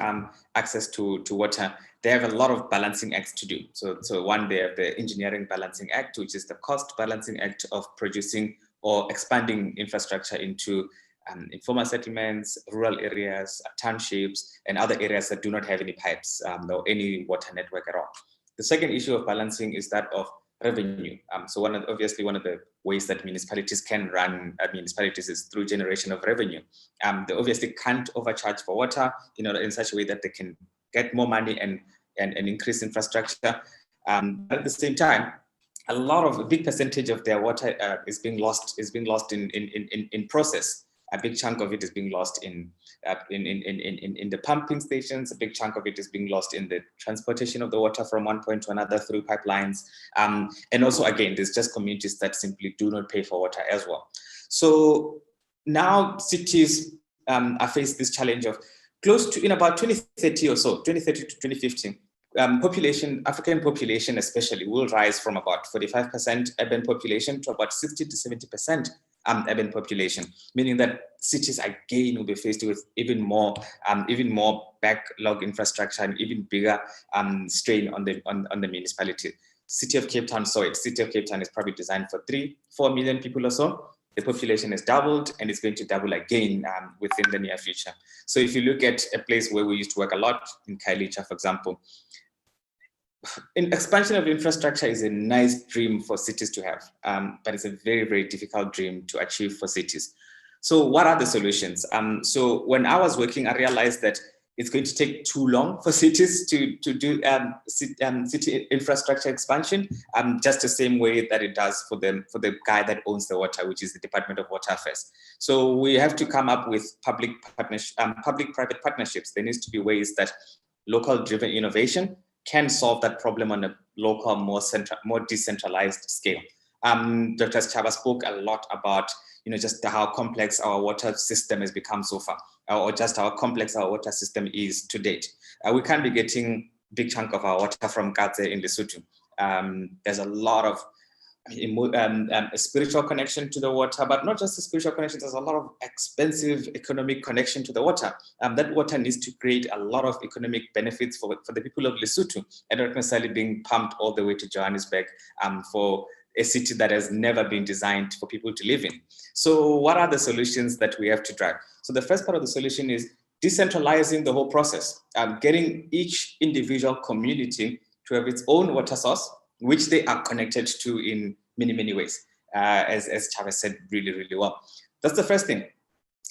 Speaker 6: access to water, they have a lot of balancing acts to do. So one, they have the Engineering Balancing Act, which is the cost balancing act of producing or expanding infrastructure into informal settlements, rural areas, townships, and other areas that do not have any pipes or any water network at all. The second issue of balancing is that of revenue. So obviously one of the ways that municipalities can run municipalities is through generation of revenue. They obviously can't overcharge for water, in such a way that they can get more money and increase infrastructure. But at the same time, a big percentage of their water is being lost in process. A big chunk of it is being lost in the pumping stations. A big chunk of it is being lost in the transportation of the water from one point to another through pipelines. And also, again, there's just communities that simply do not pay for water as well. So now cities are faced this challenge of close to, in about 2030 or so, 2030 to 2050, African population especially will rise from about 45% urban population to about 60 to 70% urban population, meaning that cities again will be faced with even more backlog infrastructure and even bigger strain on the municipality. City of Cape Town saw it. City of Cape Town is probably designed for 3-4 million people or so. The population has doubled and it's going to double again within the near future. So if you look at a place where we used to work a lot, in Khayelitsha, for example, expansion of infrastructure is a nice dream for cities to have, but it's a very, very difficult dream to achieve for cities. So what are the solutions? So when I was working, I realized that it's going to take too long for cities to do city infrastructure expansion, just the same way that it does for the guy that owns the water, which is the Department of Water Affairs. So we have to come up with public-private partnerships. There needs to be ways that local-driven innovation can solve that problem on a local, more decentralized scale. Dr. Chaba spoke a lot about just how complex our water system has become so far, or just how complex our water system is to date. We can't be getting a big chunk of our water from Katse in Lesotho. There's a lot of a spiritual connection to the water, but not just a spiritual connection, there's a lot of expensive economic connection to the water. That water needs to create a lot of economic benefits for the people of Lesotho, and not necessarily being pumped all the way to Johannesburg for a city that has never been designed for people to live in. So what are the solutions that we have to drive? So the first part of the solution is decentralizing the whole process, getting each individual community to have its own water source, which they are connected to in many, many ways, as Chavez said really, really well. That's the first thing.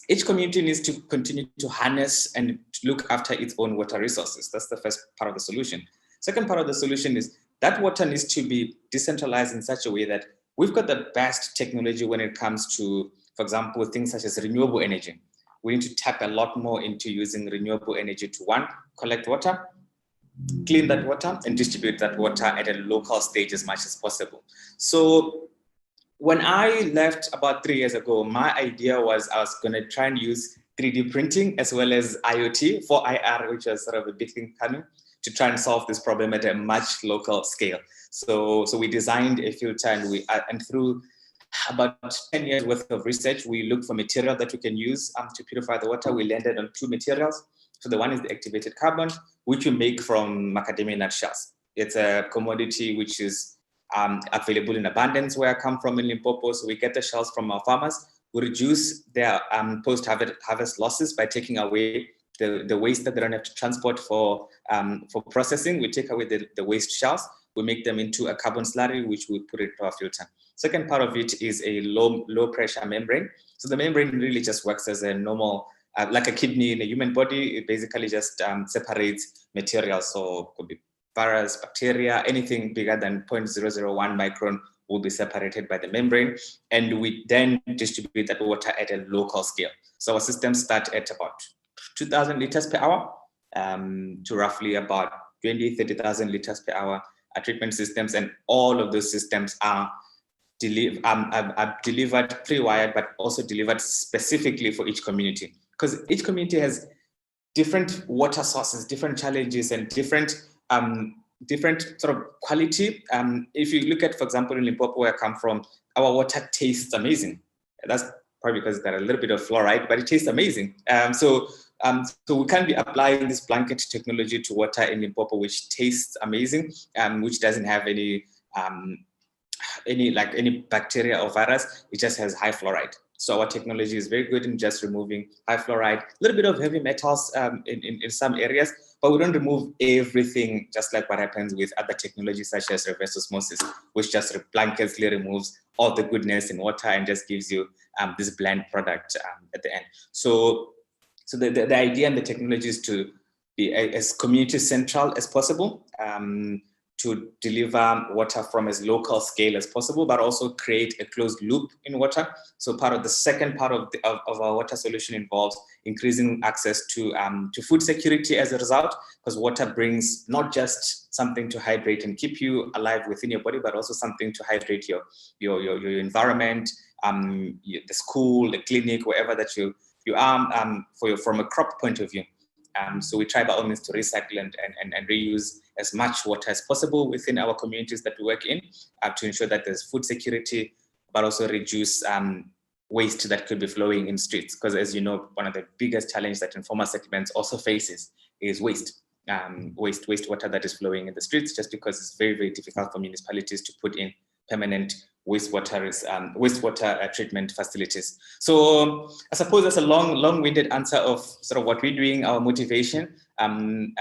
Speaker 6: Each community needs to continue to harness and look after its own water resources. That's the first part of the solution. Second part of the solution is that water needs to be decentralized in such a way that we've got the best technology when it comes to, for example, things such as renewable energy. We need to tap a lot more into using renewable energy to, one, collect water, clean that water, and distribute that water at a local stage as much as possible. So when I left about 3 years ago, my idea was I was going to try and use 3D printing as well as IoT for IR, which was sort of a big thing coming, to try and solve this problem at a much local scale. So we designed a filter, and through
Speaker 7: about 10 years worth of research, we looked for material that we can use to purify the water. We landed on 2 materials. So the one is the activated carbon, which we make from macadamia nut shells. It's a commodity which is available in abundance where I come from in Limpopo. So we get the shells from our farmers. We reduce their post-harvest losses by taking away the waste that they don't have to transport for processing. We take away the waste shells. We make them into a carbon slurry, which we put into our filter. Second part of it is a low pressure membrane. So the membrane really just works as a normal, like a kidney in a human body. It basically just separates materials. So it could be virus, bacteria, anything bigger than 0.001 micron will be separated by the membrane. And we then distribute that water at a local scale. So our systems start at about 2,000 liters per hour to roughly about 30,000 liters per hour treatment systems. And all of those systems are delivered pre-wired, but also delivered specifically for each community. Because each community has different water sources, different challenges, and different sort of quality. If you look at, for example, in Limpopo, where I come from, our water tastes amazing. That's probably because there's a little bit of fluoride, but it tastes amazing. So we can't be applying this blanket technology to water in Limpopo, which tastes amazing, which doesn't have any bacteria or virus. It just has high fluoride. So our technology is very good in just removing high fluoride, a little bit of heavy metals in some areas, but we don't remove everything, just like what happens with other technologies such as reverse osmosis, which just blanketly removes all the goodness in water and just gives you this bland product at the end. So the idea and the technology is to be as community central as possible, to deliver water from as local scale as possible, but also create a closed loop in water. So part of the second part of our water solution involves increasing access to food security as a result, because water brings not just something to hydrate and keep you alive within your body, but also something to hydrate your environment, the school, the clinic, wherever that you are, from a crop point of view. So we try by all means to recycle and reuse as much water as possible within our communities that we work in, to ensure that there's food security, but also reduce waste that could be flowing in streets. Because as you know, one of the biggest challenges that informal settlements also faces is waste. Wastewater that is flowing in the streets, just because it's very, very difficult for municipalities to put in permanent wastewater treatment facilities. So I suppose that's a long-winded answer of sort of what we're doing, our motivation, and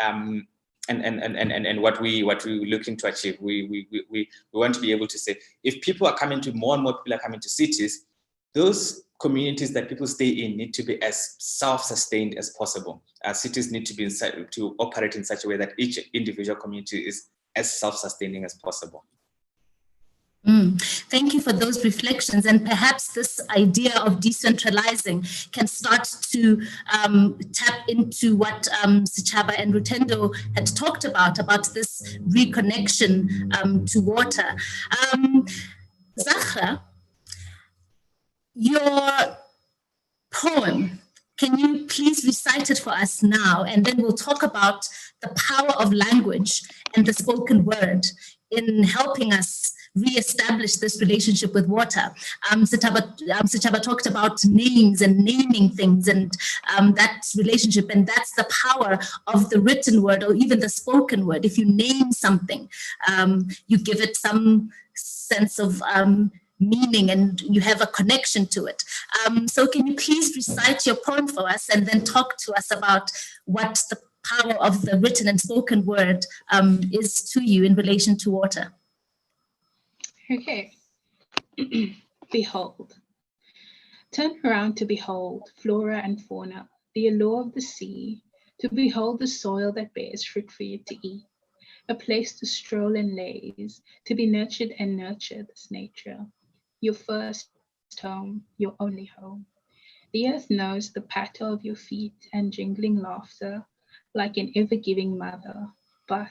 Speaker 7: what we're looking to achieve. We want to be able to say, if people are coming to, more and more people are coming to cities, those communities that people stay in need to be as self-sustained as possible. Cities need to be to operate in such a way that each individual community is as self-sustaining as possible.
Speaker 1: Thank you for those reflections, and perhaps this idea of decentralizing can start to tap into what Sechaba and Rutendo had talked about this reconnection to water. Zahra, your poem, can you please recite it for us now, and then we'll talk about the power of language and the spoken word in helping us re-establish this relationship with water. Sechaba talked about names and naming things, and that relationship, and that's the power of the written word or even the spoken word. If you name something, you give it some sense of meaning and you have a connection to it. So can you please recite your poem for us and then talk to us about what the power of the written and spoken word is to you in relation to water?
Speaker 8: Okay. Behold. Turn around to behold flora and fauna, the allure of the sea, to behold the soil that bears fruit for you to eat, a place to stroll and laze, to be nurtured and nurture this nature, your first home, your only home. The earth knows the patter of your feet and jingling laughter, like an ever-giving mother, but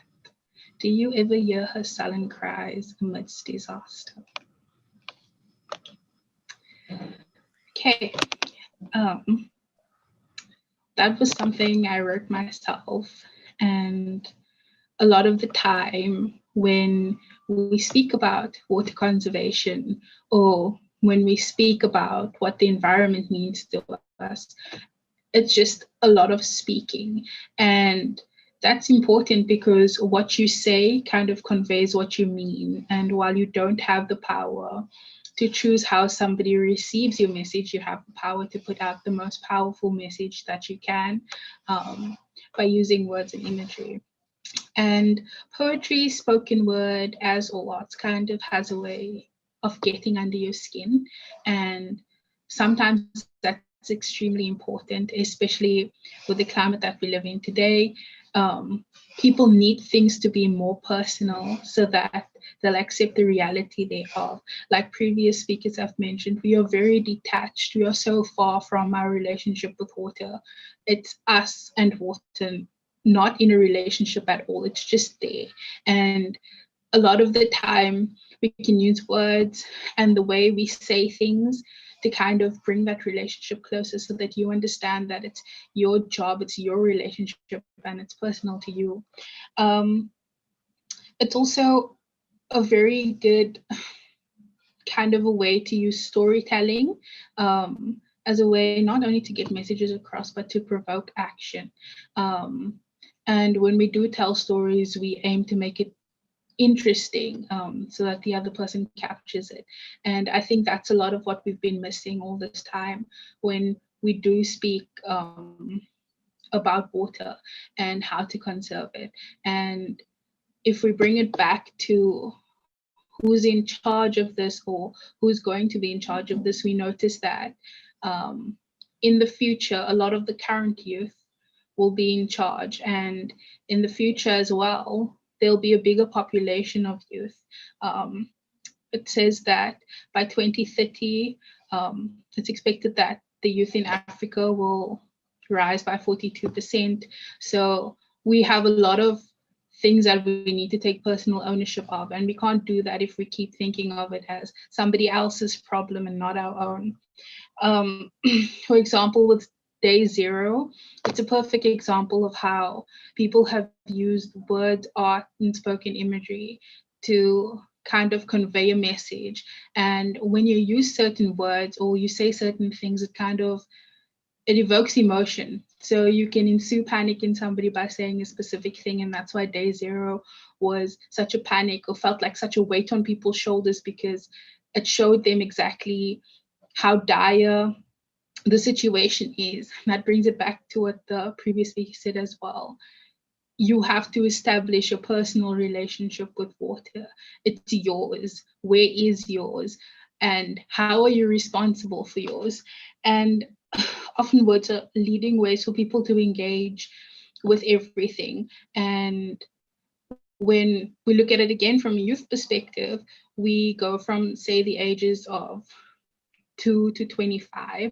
Speaker 8: do you ever hear her sullen cries amidst disaster? Okay, that was something I wrote myself, and a lot of the time when we speak about water conservation or when we speak about what the environment means to us, it's just a lot of speaking. And that's important because what you say kind of conveys what you mean. And while you don't have the power to choose how somebody receives your message, you have the power to put out the most powerful message that you can by using words and imagery. And poetry, spoken word, as all arts, kind of has a way of getting under your skin. And sometimes that's extremely important, especially with the climate that we live in today. People need things to be more personal so that they'll accept the reality they are. Like previous speakers have mentioned, we are very detached. We are so far from our relationship with water. It's us and water, not in a relationship at all. It's just there. And a lot of the time we can use words and the way we say things to kind of bring that relationship closer so that you understand that it's your job, it's your relationship, and it's personal to you. It's also a very good kind of a way to use storytelling as a way not only to get messages across, but to provoke action. And when we do tell stories, we aim to make it interesting so that the other person captures it. And I think that's a lot of what we've been missing all this time when we do speak about water and how to conserve it. And if we bring it back to who's in charge of this or who's going to be in charge of this, we notice that in the future, a lot of the current youth will be in charge. And in the future as well, there'll be a bigger population of youth. It says that by 2030, it's expected that the youth in Africa will rise by 42%. So we have a lot of things that we need to take personal ownership of, and we can't do that if we keep thinking of it as somebody else's problem and not our own. For example, with Day Zero, it's a perfect example of how people have used words, art, and spoken imagery to kind of convey a message. And when you use certain words or you say certain things, it evokes emotion. So you can ensue panic in somebody by saying a specific thing. And that's why Day Zero was such a panic or felt like such a weight on people's shoulders, because it showed them exactly how dire the situation is. And that brings it back to what the previous speaker said as well. You have to establish a personal relationship with water. It's yours. Where is yours? And how are you responsible for yours? And often words are leading ways for people to engage with everything. And when we look at it again from a youth perspective, we go from, say, the ages of 2 to 25.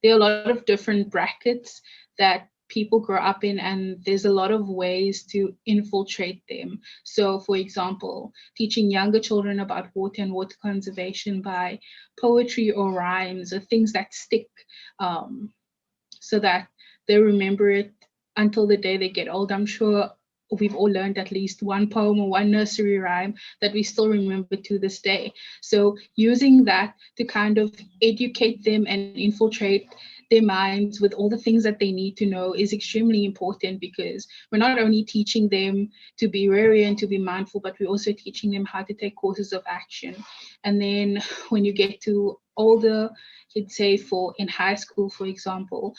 Speaker 8: There are a lot of different brackets that people grow up in, and there's a lot of ways to infiltrate them. So, for example, teaching younger children about water and water conservation by poetry or rhymes or things that stick, so that they remember it until the day they get old. I'm sure we've all learned at least one poem or one nursery rhyme that we still remember to this day. So using that to kind of educate them and infiltrate their minds with all the things that they need to know is extremely important, because we're not only teaching them to be wary and to be mindful, but we're also teaching them how to take courses of action. And then when you get to older, you'd say in high school, for example,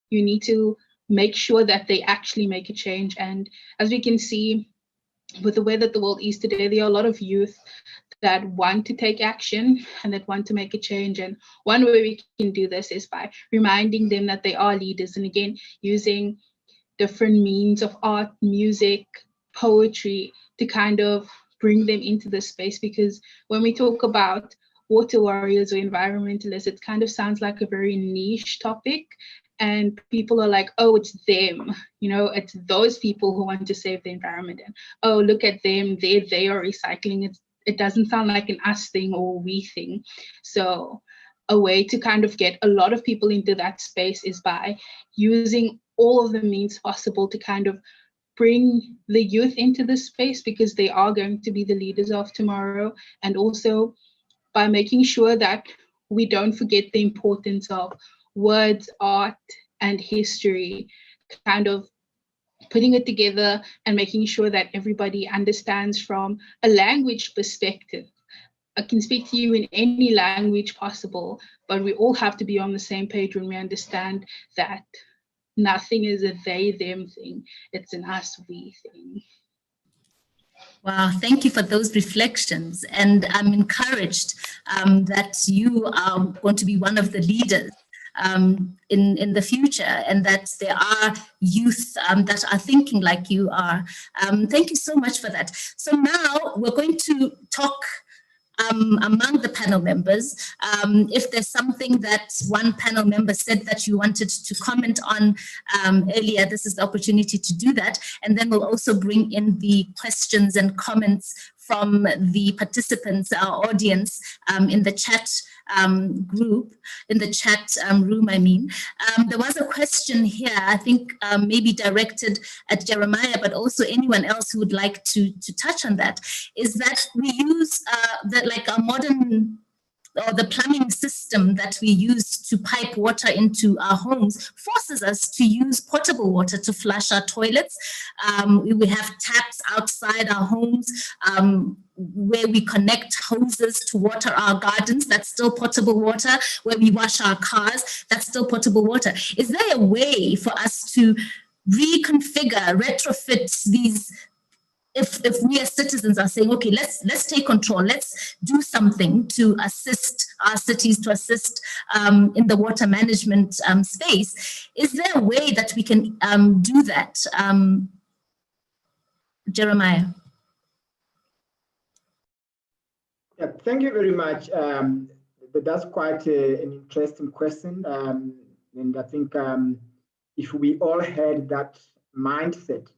Speaker 8: you need to make sure that they actually make a change. And as we can see with the way that the world is today, there are a lot of youth that want to take action and that want to make a change. And one way we can do this is by reminding them that they are leaders. And again, using different means of art, music, poetry to kind of bring them into this space. Because when we talk about water warriors or environmentalists, it kind of sounds like a very niche topic. And people are like, oh, it's them, it's those people who want to save the environment. And oh, look at them, they are recycling. It doesn't sound like an us thing or we thing. So a way to kind of get a lot of people into that space is by using all of the means possible to kind of bring the youth into this space, because they are going to be the leaders of tomorrow. And also by making sure that we don't forget the importance of words, art, and history, kind of putting it together and making sure that everybody understands from a language perspective. I can speak to you in any language possible, but we all have to be on the same page when we understand that nothing is a they, them thing. It's an us, we thing.
Speaker 1: Wow, thank you for those reflections. And I'm encouraged that you are going to be one of the leaders in the future, and that there are youth that are thinking like you are. Thank you so much for that. So now we're going to talk among the panel members. If there's something that one panel member said that you wanted to comment on earlier, this is the opportunity to do that. And then we'll also bring in the questions and comments from the participants, our audience, in the chat group, in the chat room, I mean. There was a question here, I think maybe directed at Jeremiah, but also anyone else who would like to touch on that, is that we use like our modern, or the plumbing system that we use to pipe water into our homes forces us to use potable water to flush our toilets. We have taps outside our homes where we connect hoses to water our gardens. That's still potable water. Where we wash our cars, that's still potable water. Is there a way for us to reconfigure, retrofit these? If we as citizens are saying, okay, let's take control, let's do something to assist our cities, to assist in the water management space, is there a way that we can do that? Jeremiah.
Speaker 4: Yeah, thank you very much. That's quite an interesting question. And I think if we all had that mindset,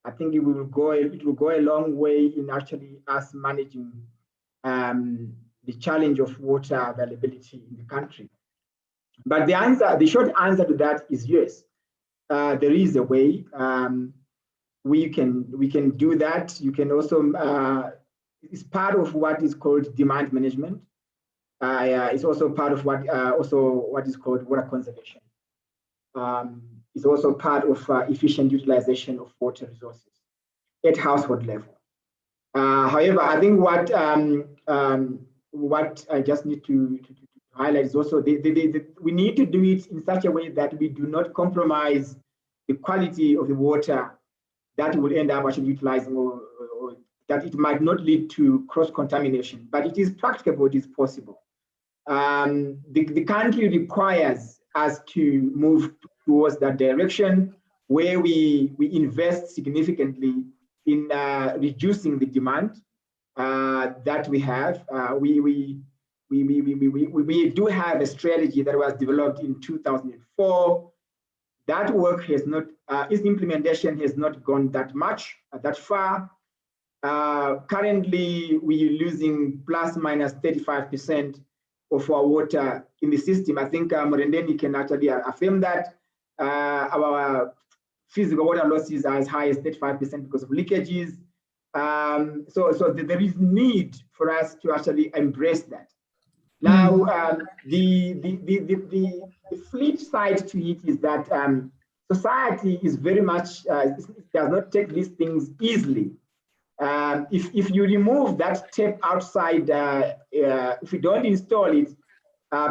Speaker 4: I think it will go a long way in actually us managing the challenge of water availability in the country. But the short answer to that is yes. There is a way. We can do that. You can also it's part of what is called demand management. It's also part of what is called water conservation. Is also part of efficient utilization of water resources at household level. However, I think what I just need to highlight is also we need to do it in such a way that we do not compromise the quality of the water that will end up actually utilizing, or that it might not lead to cross-contamination, but it is practicable, it is possible. The country requires us to move towards that direction, where we invest significantly in reducing the demand that we have. We do have a strategy that was developed in 2004. That work has not, its implementation has not gone that far. Currently, we're losing plus minus 35% of our water in the system. I think Morendeni can actually affirm that. Our physical water losses are as high as 35% because of leakages. So there is need for us to actually embrace that. Now, the flip side to it is that society is very much, does not take these things easily. If you remove that tap outside, if you don't install it,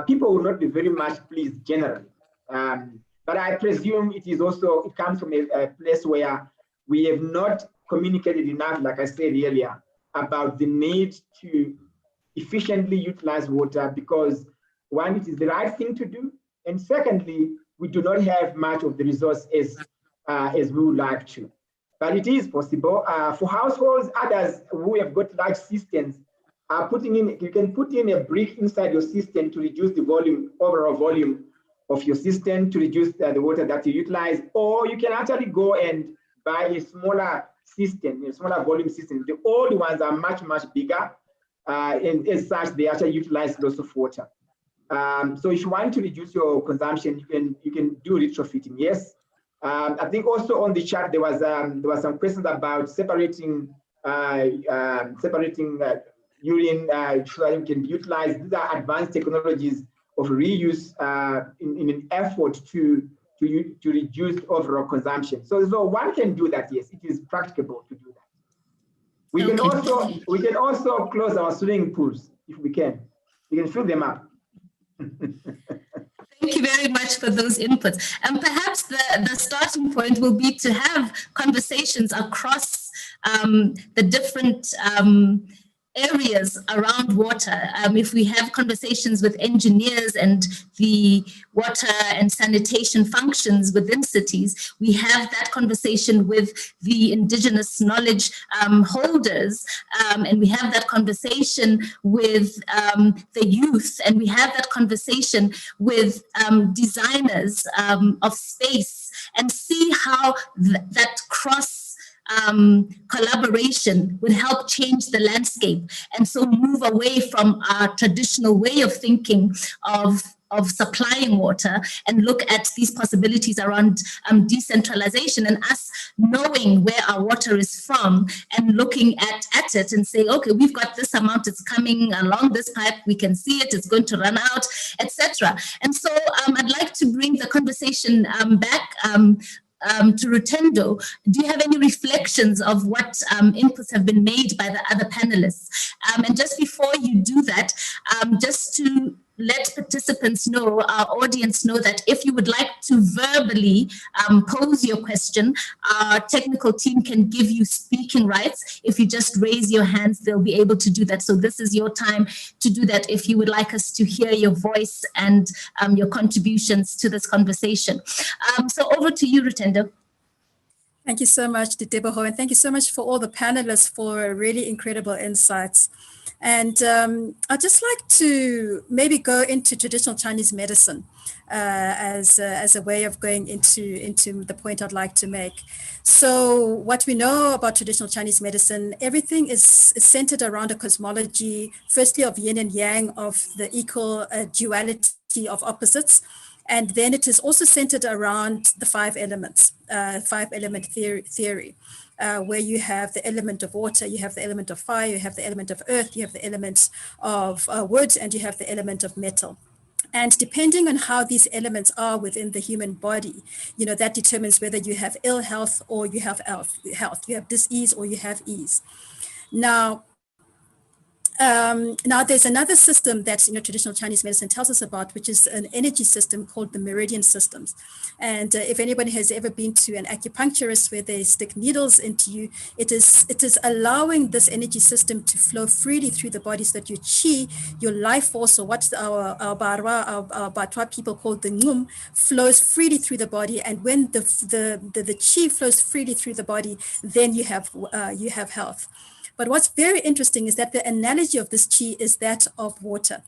Speaker 4: people will not be very much pleased generally. But I presume it comes from a place where we have not communicated enough, like I said earlier, about the need to efficiently utilize water, because one, it is the right thing to do, and secondly, we do not have much of the resource as we would like to. But it is possible. For households, others who have got large systems are you can put in a brick inside your system to reduce the overall volume of your system, to reduce the water that you utilize, or you can actually go and buy a smaller system, a smaller volume system. The old ones are much, much bigger, and as such, they actually utilize lots of water. So if you want to reduce your consumption, you can do retrofitting, yes. I think also on the chat there was some questions about separating urine so that it can be utilized. These are advanced technologies of reuse in an effort to reduce overall consumption. So one can do that. Yes, it is practicable to do that. We can also close our swimming pools if we can. We can fill them up.
Speaker 1: Thank you very much for those inputs. And perhaps the starting point will be to have conversations across the different areas around water. If we have conversations with engineers and the water and sanitation functions within cities, we have that conversation with the indigenous knowledge holders, and we have that conversation with the youth, and we have that conversation with designers of space, and see how that cross collaboration would help change the landscape, and so move away from our traditional way of thinking of supplying water and look at these possibilities around decentralization, and us knowing where our water is from and looking at it and say, okay, we've got this amount, it's coming along this pipe, we can see it, it's going to run out, etc. And so I'd like to bring the conversation back to Rutendo. Do you have any reflections of what inputs have been made by the other panelists? And just before you do that, just to let participants know, our audience know, that if you would like to verbally pose your question, our technical team can give you speaking rights. If you just raise your hands, they'll be able to do that. So this is your time to do that if you would like us to hear your voice and your contributions to this conversation. So over to you, Rutendo.
Speaker 2: Thank you so much, Diteboho, and thank you so much for all the panelists for really incredible insights. And I'd just like to maybe go into traditional Chinese medicine as a way of going into the point I'd like to make. So what we know about traditional Chinese medicine, everything is centered around a cosmology, firstly of yin and yang, of the equal duality of opposites. And then it is also centered around the five elements, five-element theory, where you have the element of water, you have the element of fire, you have the element of earth, you have the elements of wood, and you have the element of metal. And depending on how these elements are within the human body, that determines whether you have ill health or you have health. You have dis-ease or you have ease. Now there's another system that traditional Chinese medicine tells us about, which is an energy system called the meridian systems. And if anybody has ever been to an acupuncturist where they stick needles into you, it is allowing this energy system to flow freely through the body, so that your chi, your life force, or what our Batwa people call the ngum, flows freely through the body. And when the chi flows freely through the body, then you have health. But what's very interesting is that the analogy of this chi is that of water.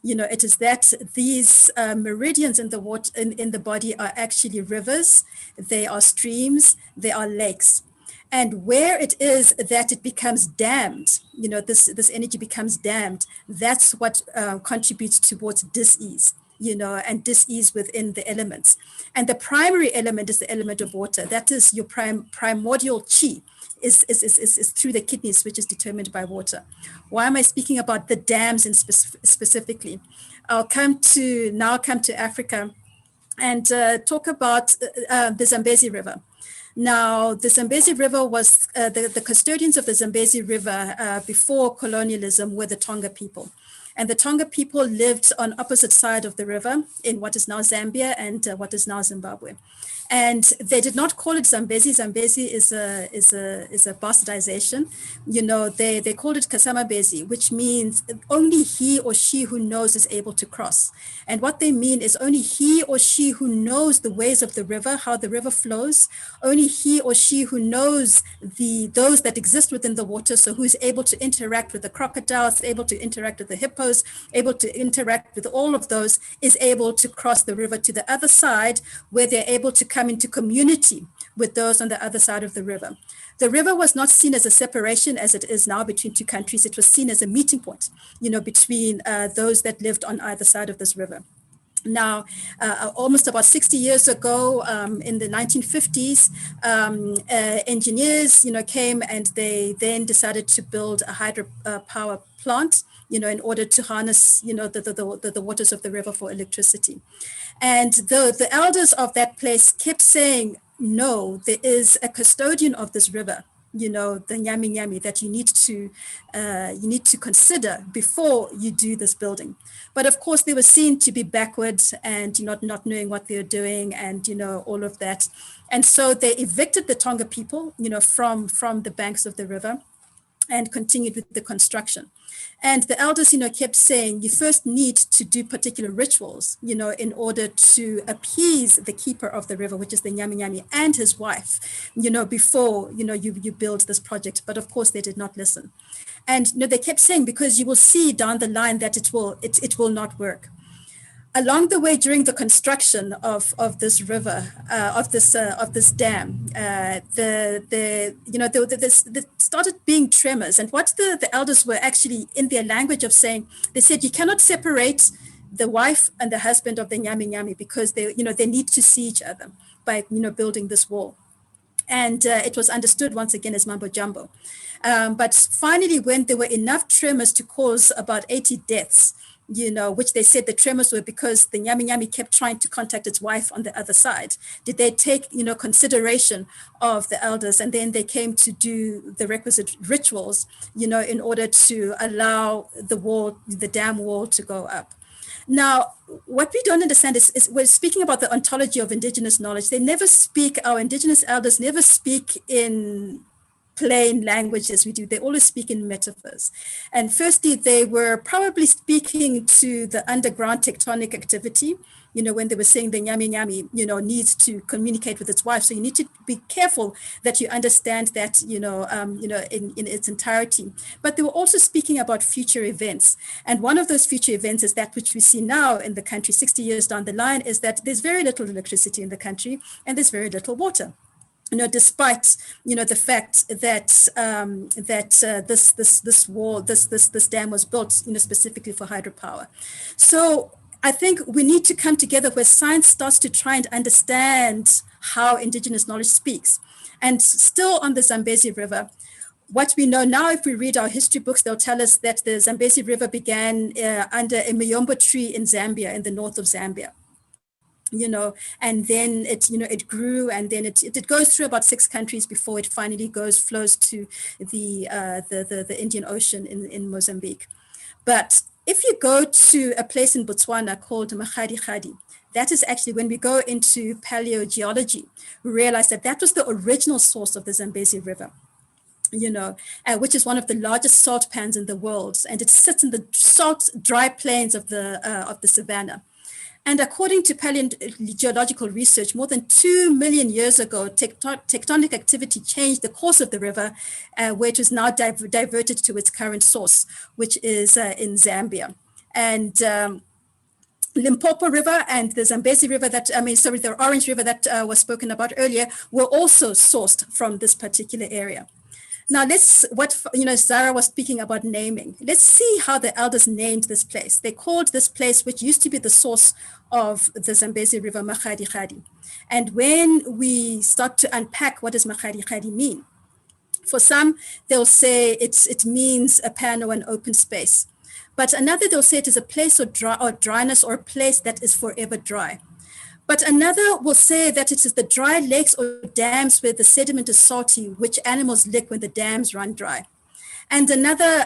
Speaker 2: It is that these meridians in the water in the body are actually rivers, they are streams, they are lakes. And where it is that it becomes dammed, this energy becomes dammed, that's what contributes towards dis-ease. And dis-ease within the elements. And the primary element is the element of water. That is your primordial chi. Is through the kidneys, which is determined by water. Why am I speaking about the dams specifically? I'll come to Africa and talk about the Zambezi River. Now, the Zambezi River was, the custodians of the Zambezi River before colonialism were the Tonga people. And the Tonga people lived on opposite side of the river in what is now Zambia and what is now Zimbabwe. And they did not call it Zambezi. Zambezi is a bastardization. They called it Kasamabezi, which means only he or she who knows is able to cross. And what they mean is only he or she who knows the ways of the river, how the river flows, only he or she who knows those that exist within the water, so who is able to interact with the crocodiles, able to interact with the hippos, able to interact with all of those, is able to cross the river to the other side, where they're able to come into community with those on the other side of the river. The river was not seen as a separation as it is now between two countries. It was seen as a meeting point, between those that lived on either side of this river. Now, almost about 60 years ago, in the 1950s, engineers, came and they then decided to build a hydropower plant, in order to harness, the waters of the river for electricity. And the elders of that place kept saying, no, there is a custodian of this river, the Nyami Nyami, that you need to consider before you do this building. But of course, they were seen to be backwards and not knowing what they're doing, and all of that. And so they evicted the Tonga people, from the banks of the river, and continued with the construction. And the elders, kept saying, you first need to do particular rituals, in order to appease the keeper of the river, which is the Nyami Nyami, and his wife, before, you build this project. But of course, they did not listen. And they kept saying, because you will see down the line that it will not work. Along the way, during the construction of this river, of this dam, there started being tremors. And what the elders were actually, in their language of saying, they said, you cannot separate the wife and the husband of the Nyami Nyami, because they need to see each other by building this wall. And it was understood once again as mumbo jumbo. But finally, when there were enough tremors to cause about 80 deaths, which they said the tremors were because the Nyami Nyami kept trying to contact its wife on the other side, did they take, consideration of the elders, and then they came to do the requisite rituals, in order to allow the dam wall to go up. Now, what we don't understand is we're speaking about the ontology of Indigenous knowledge. Our Indigenous elders never speak in plain language as we do. They always speak in metaphors. And firstly, they were probably speaking to the underground tectonic activity, when they were saying the Nyami Nyami, needs to communicate with its wife. So you need to be careful that you understand that, in its entirety. But they were also speaking about future events. And one of those future events is that which we see now in the country, 60 years down the line, is that there's very little electricity in the country and there's very little water. Despite the fact that this dam was built specifically for hydropower. So I think we need to come together where science starts to try and understand how Indigenous knowledge speaks. And still on the Zambezi River, what we know now, if we read our history books, they'll tell us that the Zambezi River began under a Miyombo tree in Zambia, in the north of Zambia. And then it grew, and then it goes through about 6 countries before it finally flows to the Indian Ocean in Mozambique. But if you go to a place in Botswana called Makgadikgadi, that is actually, when we go into paleogeology, we realize that was the original source of the Zambezi River, which is one of the largest salt pans in the world, and it sits in the salt, dry plains of the savannah. And according to paleogeological research, more than 2 million years ago, tectonic activity changed the course of the river, where it is now diverted to its current source, which is in Zambia. And Limpopo River and the Zambezi River the Orange River that was spoken about earlier were also sourced from this particular area. Now Zara was speaking about naming. Let's see how the elders named this place. They called this place, which used to be the source of the Zambezi River, Makgadikgadi. And when we start to unpack what does Makgadikgadi mean, for some, they'll say it means a pan or an open space. But another, they'll say it is a place of dryness, or a place that is forever dry. But another will say that it is the dry lakes or dams where the sediment is salty, which animals lick when the dams run dry. And another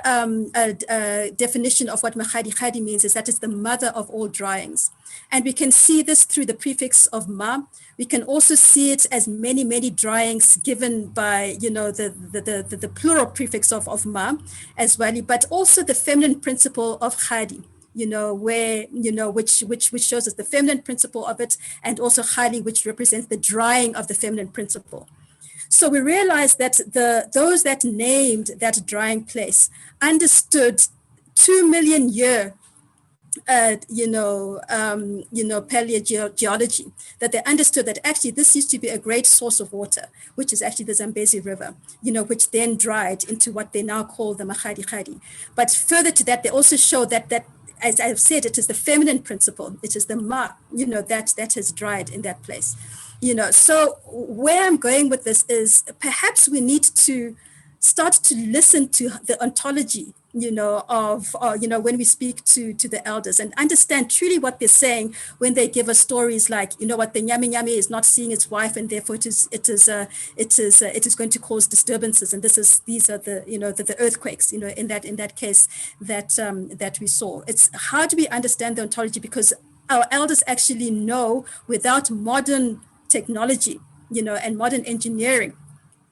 Speaker 2: definition of what Makgadikgadi means is that it's the mother of all dryings. And we can see this through the prefix of ma. We can also see it as many, many dryings given by, the plural prefix of ma as well, but also the feminine principle of khadi. Which shows us the feminine principle of it, and also khali, which represents the drying of the feminine principle. So we realize that those that named that drying place understood 2 million year paleogeology, that they understood that actually this used to be a great source of water, which is actually the Zambezi River, which then dried into what they now call the Makgadikgadi. But further to that, they also show that as I've said, it is the feminine principle. It is the ma, that has dried in that place. So where I'm going with this is perhaps we need to start to listen to the ontology, when we speak to the elders, and understand truly what they're saying when they give us stories like, what the nyami is not seeing its wife, and therefore it is going to cause disturbances, and these are the earthquakes, in that case that we saw. It's how do we understand the ontology, because our elders actually know, without modern technology, and modern engineering,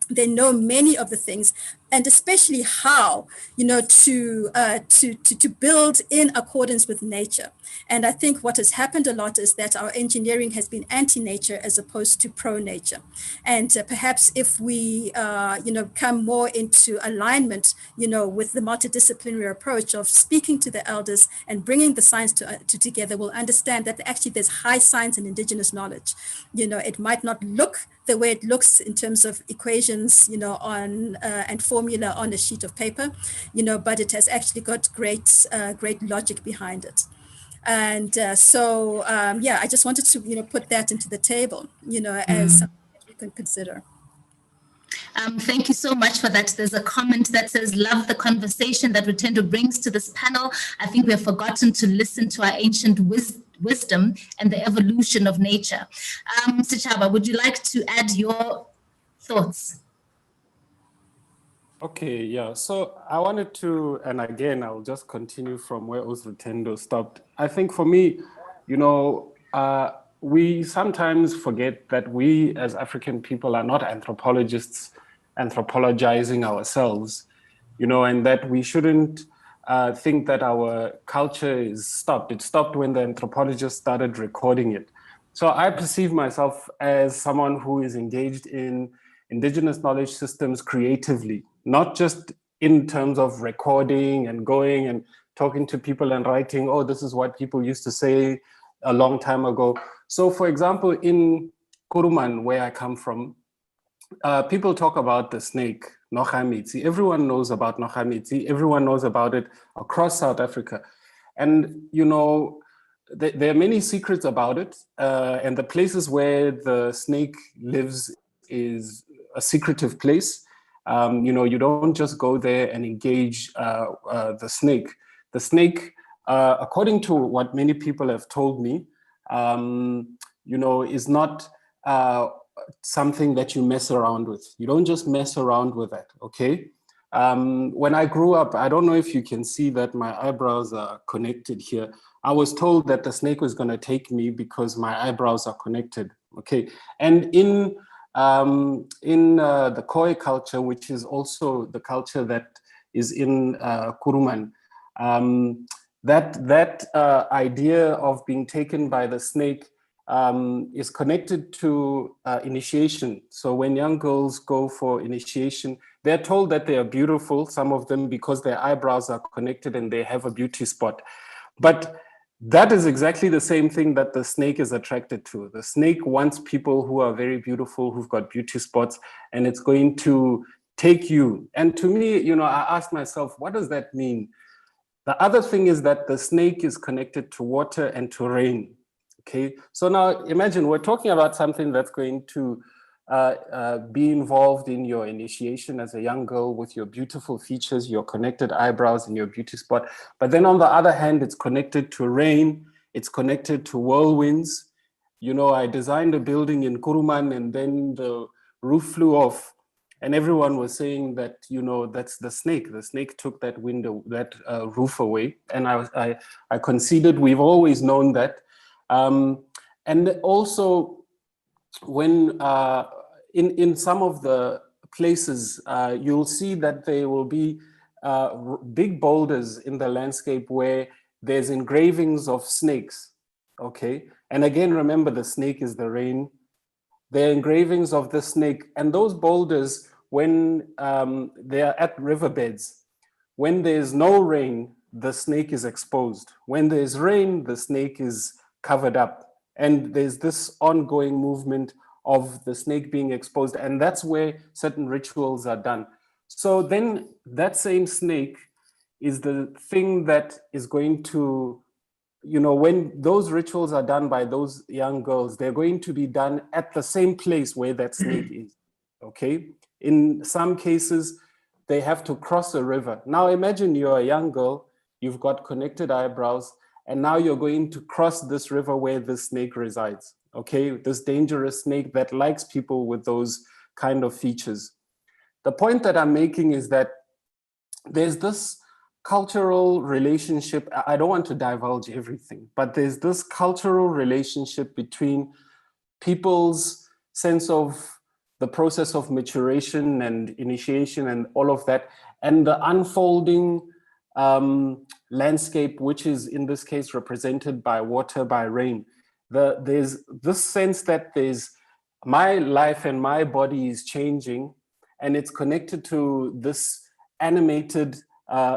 Speaker 2: they know many of the things, and especially how, to build in accordance with nature. And I think what has happened a lot is that our engineering has been anti-nature as opposed to pro-nature. And perhaps if we, come more into alignment, with the multidisciplinary approach of speaking to the elders and bringing the science together, we'll understand that actually there's high science and indigenous knowledge. It might not look the way it looks in terms of equations, on and formula on a sheet of paper, but it has actually got great logic behind it. And I just wanted to, put that into the table, as something that we can consider.
Speaker 1: Thank you so much for that. There's a comment that says, love the conversation that Rutendo brings to this panel. I think we have forgotten to listen to our ancient wisdom and the evolution of nature. Sichaba, would you like to add your thoughts?
Speaker 3: Okay, yeah. So I wanted to, and again, I'll just continue from where Rutendo stopped. I think for me, we sometimes forget that we as African people are not anthropologists anthropologizing ourselves, and that we shouldn't think that our culture is stopped. It stopped when the anthropologists started recording it. So I perceive myself as someone who is engaged in indigenous knowledge systems creatively, not just in terms of recording and going and talking to people and writing, oh, this is what people used to say a long time ago. So for example, in Kuruman, where I come from, people talk about the snake, Nochamitsi. Everyone knows about Nochamitsi. Everyone knows about it across South Africa. And, there are many secrets about it. And the places where the snake lives is a secretive place. You don't just go there and engage the snake. The snake, according to what many people have told me, is not something that you mess around with. You don't just mess around with that, okay? When I grew up, I don't know if you can see that my eyebrows are connected here. I was told that the snake was going to take me because my eyebrows are connected, okay? And in the Khoi culture, which is also the culture that is in Kuruman, that idea of being taken by the snake is connected to initiation. So when young girls go for initiation, they're told that they are beautiful, some of them, because their eyebrows are connected and they have a beauty spot. But that is exactly the same thing that the snake is attracted to. The snake wants people who are very beautiful, who've got beauty spots, and it's going to take you. And to me, I asked myself, what does that mean? The other thing is that the snake is connected to water and to rain. Okay, so now imagine we're talking about something that's going to be involved in your initiation as a young girl with your beautiful features, your connected eyebrows and your beauty spot. But then on the other hand, it's connected to rain, it's connected to whirlwinds. I designed a building in Kuruman and then the roof flew off and everyone was saying that, that's the snake. The snake took that window, that roof away. And I conceded, we've always known that. And also, when in some of the places, you'll see that there will be big boulders in the landscape where there's engravings of snakes, okay? And again, remember, the snake is the rain. There are engravings of the snake, and those boulders, when they are at riverbeds, when there's no rain, the snake is exposed. When there's rain, the snake is covered up. And there's this ongoing movement of the snake being exposed. And that's where certain rituals are done. So then that same snake is the thing that is going to, when those rituals are done by those young girls, they're going to be done at the same place where that snake is, okay? In some cases, they have to cross a river. Now imagine you're a young girl, you've got connected eyebrows, and now you're going to cross this river where the snake resides, okay? This dangerous snake that likes people with those kind of features. The point that I'm making is that there's this cultural relationship. I don't want to divulge everything, but there's this cultural relationship between people's sense of the process of maturation and initiation and all of that, and the unfolding landscape, which is in this case represented by water, by rain. There's this sense that there's my life and my body is changing, and it's connected to this animated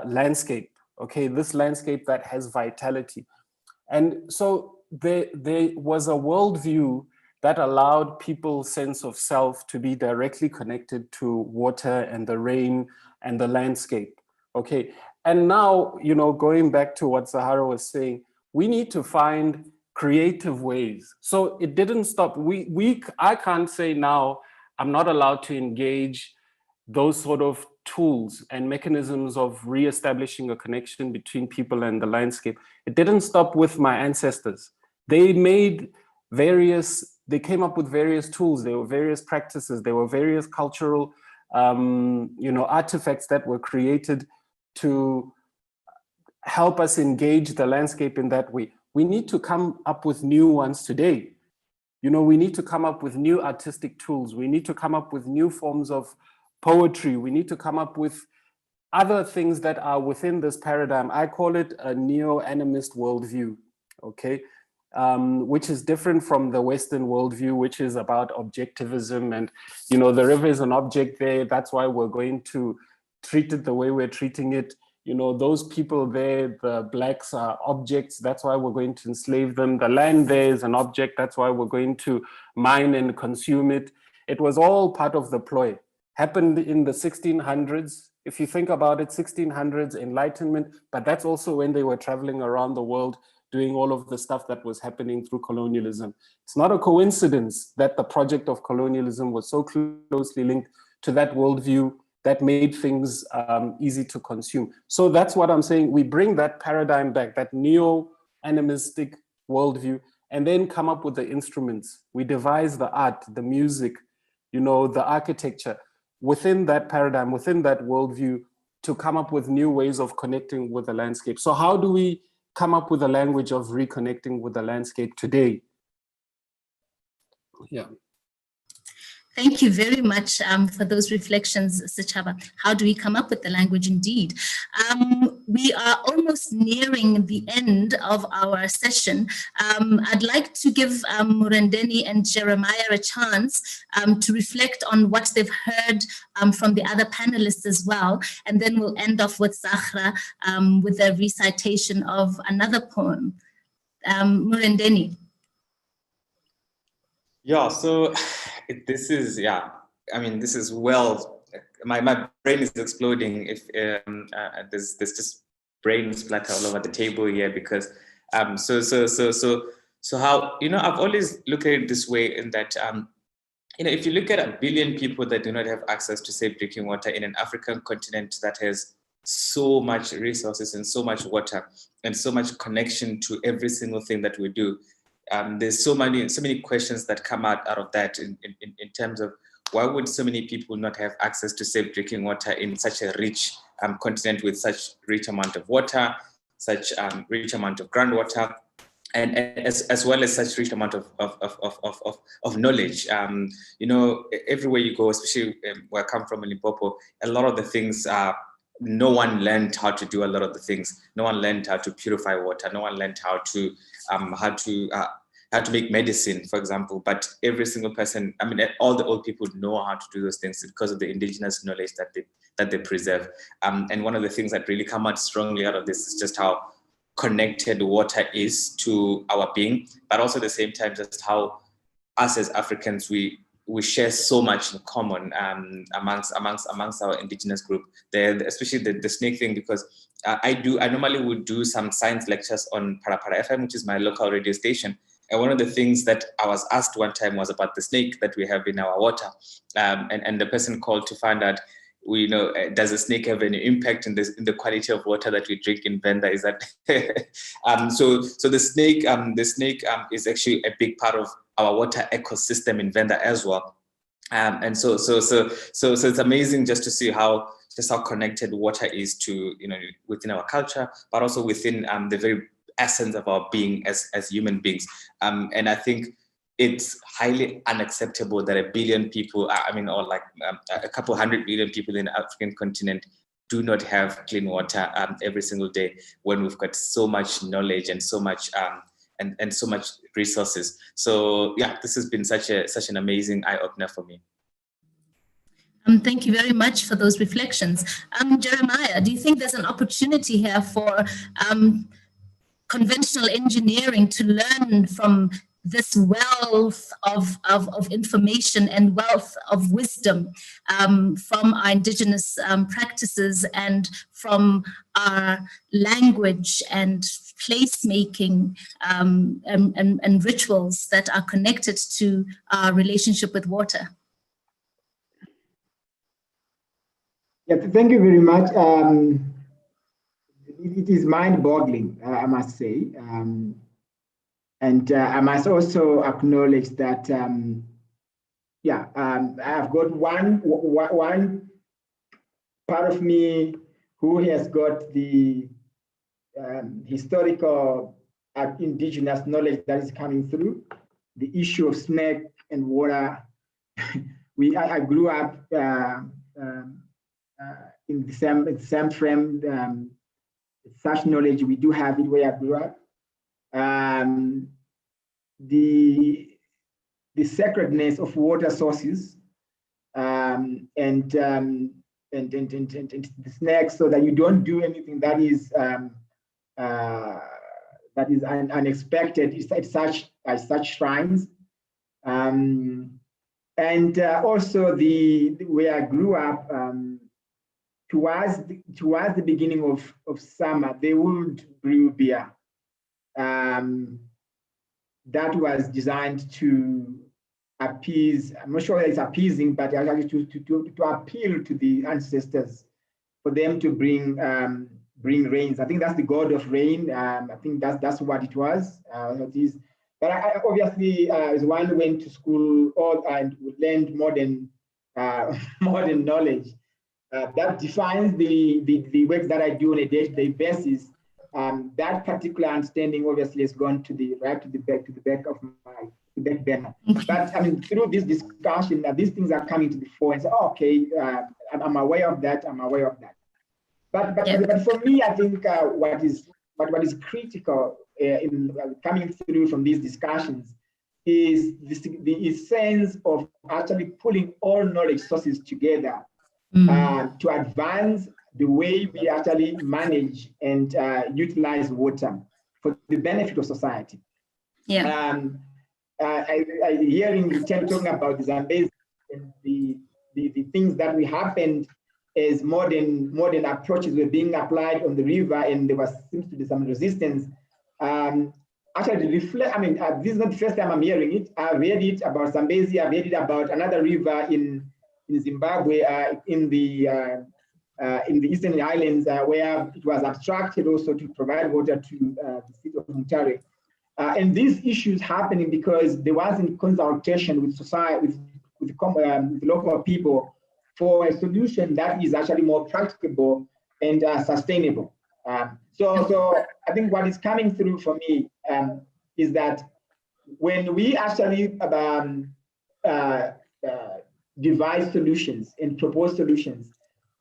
Speaker 3: landscape, okay, this landscape that has vitality. And so there was a worldview that allowed people's sense of self to be directly connected to water and the rain and the landscape, okay? And now, going back to what Zahara was saying, we need to find creative ways. So it didn't stop. I can't say now I'm not allowed to engage those sort of tools and mechanisms of reestablishing a connection between people and the landscape. It didn't stop with my ancestors. They came up with various tools. There were various practices. There were various cultural, artifacts that were created to help us engage the landscape in that way. We need to come up with new ones today. We need to come up with new artistic tools. We need to come up with new forms of poetry. We need to come up with other things that are within this paradigm. I call it a neo-animist worldview, okay? Which is different from the Western worldview, which is about objectivism and, the river is an object there. That's why we're going to treat it the way we're treating it. Those people there, the blacks are objects. That's why we're going to enslave them. The land there is an object. That's why we're going to mine and consume it. It was all part of the ploy. Happened in the 1600s. If you think about it, 1600s, Enlightenment, but that's also when they were traveling around the world doing all of the stuff that was happening through colonialism. It's not a coincidence that the project of colonialism was so closely linked to that worldview that made things easy to consume. So that's what I'm saying. We bring that paradigm back, that neo-animistic worldview, and then come up with the instruments. We devise the art, the music, the architecture within that paradigm, within that worldview, to come up with new ways of connecting with the landscape. So how do we come up with a language of reconnecting with the landscape today? Yeah.
Speaker 1: Thank you very much for those reflections, Sechaba. How do we come up with the language indeed? We are almost nearing the end of our session. I'd like to give Murendeni and Jeremiah a chance to reflect on what they've heard from the other panelists as well. And then we'll end off with Zahra with a recitation of another poem. Murendeni.
Speaker 7: Yeah, so this is my brain is exploding if there's just brain splatter all over the table here because so how, I've always looked at it this way in that, if you look at 1 billion people that do not have access to safe drinking water in an African continent that has so much resources and so much water and so much connection to every single thing that we do, there's so many questions that come out of that in terms of why would so many people not have access to safe drinking water in such a rich continent with such rich amount of water, such rich amount of groundwater, and as well as such rich amount of knowledge. Everywhere you go, especially where I come from in Limpopo, a lot of the things no one learned how to do a lot of the things. No one learned how to purify water. No one learned how to make medicine, for example. But every single person, all the old people know how to do those things because of the indigenous knowledge that they preserve. And one of the things that really come out strongly out of this is just how connected water is to our being, but also at the same time, just how us as Africans, we we share so much in common amongst our Indigenous group. Especially the snake thing, because I normally would do some science lectures on Parapara FM, which is my local radio station. And one of the things that I was asked one time was about the snake that we have in our water. And the person called to find out, does the snake have any impact in the quality of water that we drink in Venda? Is that so the snake is actually a big part of our water ecosystem in Venda as well. And so it's amazing just to see how connected water is to within our culture, but also within the very essence of our being as human beings. And I think it's highly unacceptable that 1 billion people, or like a couple 100 million people in the African continent do not have clean water every single day, when we've got so much knowledge and so much and so much resources. So yeah, this has been such an amazing eye-opener for me.
Speaker 1: Thank you very much for those reflections. Jeremiah, do you think there's an opportunity here for conventional engineering to learn from this wealth of information and wealth of wisdom from our Indigenous practices and from our language and placemaking and rituals that are connected to our relationship with water?
Speaker 4: Yeah, thank you very much. It is mind-boggling, I must say. And I must also acknowledge that, I've got one part of me who has got the historical Indigenous knowledge that is coming through. The issue of snake and water. I grew up in the same frame. Such knowledge, we do have it where I grew up. The sacredness of water sources and the snakes, so that you don't do anything that is unexpected at such shrines, and also where I grew up. Towards the beginning of summer, they would brew beer. That was designed to appease, I'm not sure it's appeasing, but actually to appeal to the ancestors, for them to bring rains. I think that's the god of rain. I think that's what it was. But I obviously, as one went to school and learned modern knowledge, that defines the work that I do on a day-to-day basis. That particular understanding obviously has gone to the back of my back burner. But I mean, through this discussion, these things are coming to the fore and say, oh, okay, I'm aware of that. I'm aware of that. But for me, I think what is critical in coming through from these discussions is the sense of actually pulling all knowledge sources together to advance the way we actually manage and utilize water for the benefit of society. Yeah. Hearing Tim talking about the Zambezi and the things that we happened as modern approaches were being applied on the river, and there seems to be some resistance. Actually, reflect. I mean, this is not the first time I'm hearing it. I've heard it about Zambezi. I've heard it about another river in Zimbabwe, in the Eastern Islands, where it was abstracted also to provide water to the city of Mutare. And these issues happening because there wasn't consultation with society, with local people, for a solution that is actually more practicable and sustainable. So I think what is coming through for me is that when we actually devise solutions and propose solutions,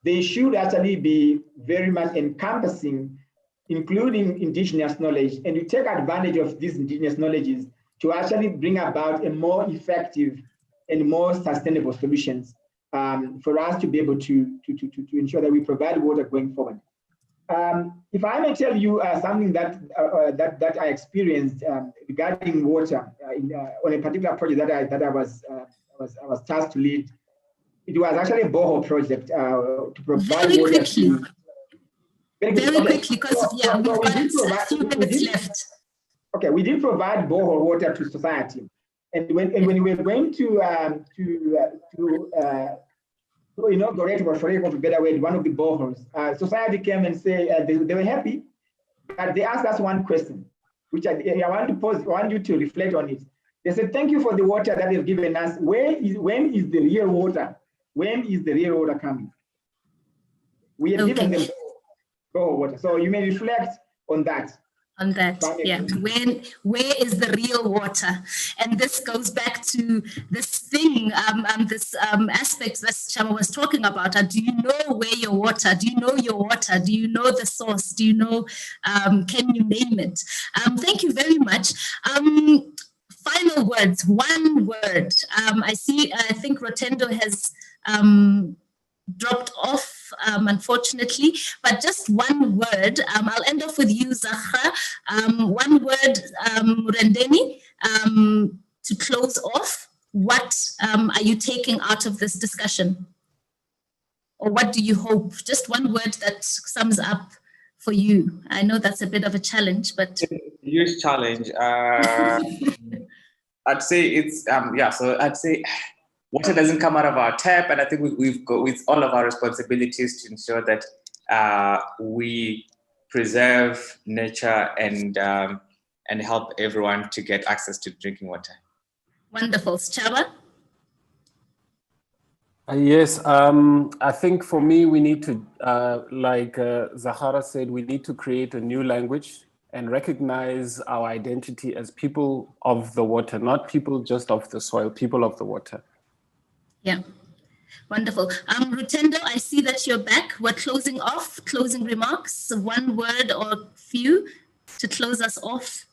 Speaker 4: they should actually be very much encompassing, including Indigenous knowledge, and you take advantage of these Indigenous knowledges to actually bring about a more effective and more sustainable solutions for us to be able to ensure that we provide water going forward. If I may tell you something that I experienced regarding water on a particular project that I was I was tasked to lead. It was actually a borehole project to provide
Speaker 1: very
Speaker 4: water.
Speaker 1: Quickly. Very quickly, because we've got a few minutes left.
Speaker 4: Okay, we did provide borehole water to society, and when we were going to inaugurate, or for a better way, one of the boreholes, society came and said they were happy, but they asked us one question, which I want you to reflect on it. They said, "Thank you for the water that you've given us. When is the real water? When is the real water coming?" We have given them borehole water, so you may reflect on that.
Speaker 1: On that, yeah. Where is the real water? And this goes back to this thing, this aspect that Chama was talking about. Do you know where your water? Do you know your water? Do you know the source? Do you know? Can you name it? Thank you very much. Final words. One word. I think Rotendo has dropped off, unfortunately, but just one word. I'll end off with you, Zahra. One word, Murendeni, to close off. What are you taking out of this discussion? Or what do you hope? Just one word that sums up for you. I know that's a bit of a challenge, but...
Speaker 7: Huge challenge. I'd say it's, so I'd say water doesn't come out of our tap, and I think we've got with all of our responsibilities to ensure that we preserve nature and help everyone to get access to drinking water.
Speaker 1: Wonderful. Chaba?
Speaker 3: Yes, I think for me, we need to, like Zahara said, we need to create a new language and recognize our identity as people of the water, not people just of the soil, people of the water.
Speaker 1: Yeah, wonderful. Rutendo, I see that you're back. We're closing off, closing remarks, one word or few to close us off.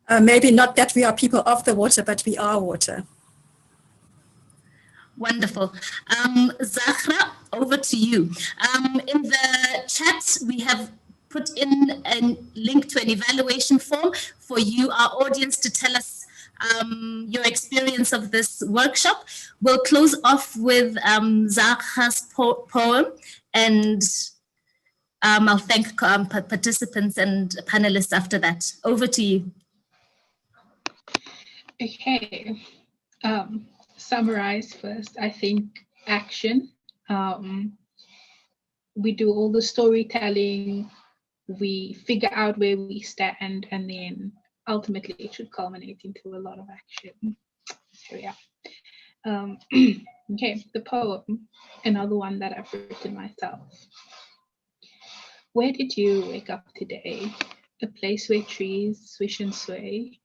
Speaker 2: Maybe not that we are people of the water, but we are water.
Speaker 1: Wonderful. Zahra, over to you. In the chat, we have put in a link to an evaluation form for you, our audience, to tell us your experience of this workshop. We'll close off with Zahra's poem, and I'll thank participants and panelists after that. Over to you.
Speaker 8: Okay. Summarize first. I think action. We do all the storytelling, we figure out where we stand, and then ultimately it should culminate into a lot of action. So yeah. Okay, the poem, another one that I've written myself. Where did you wake up today? A place where trees swish and sway,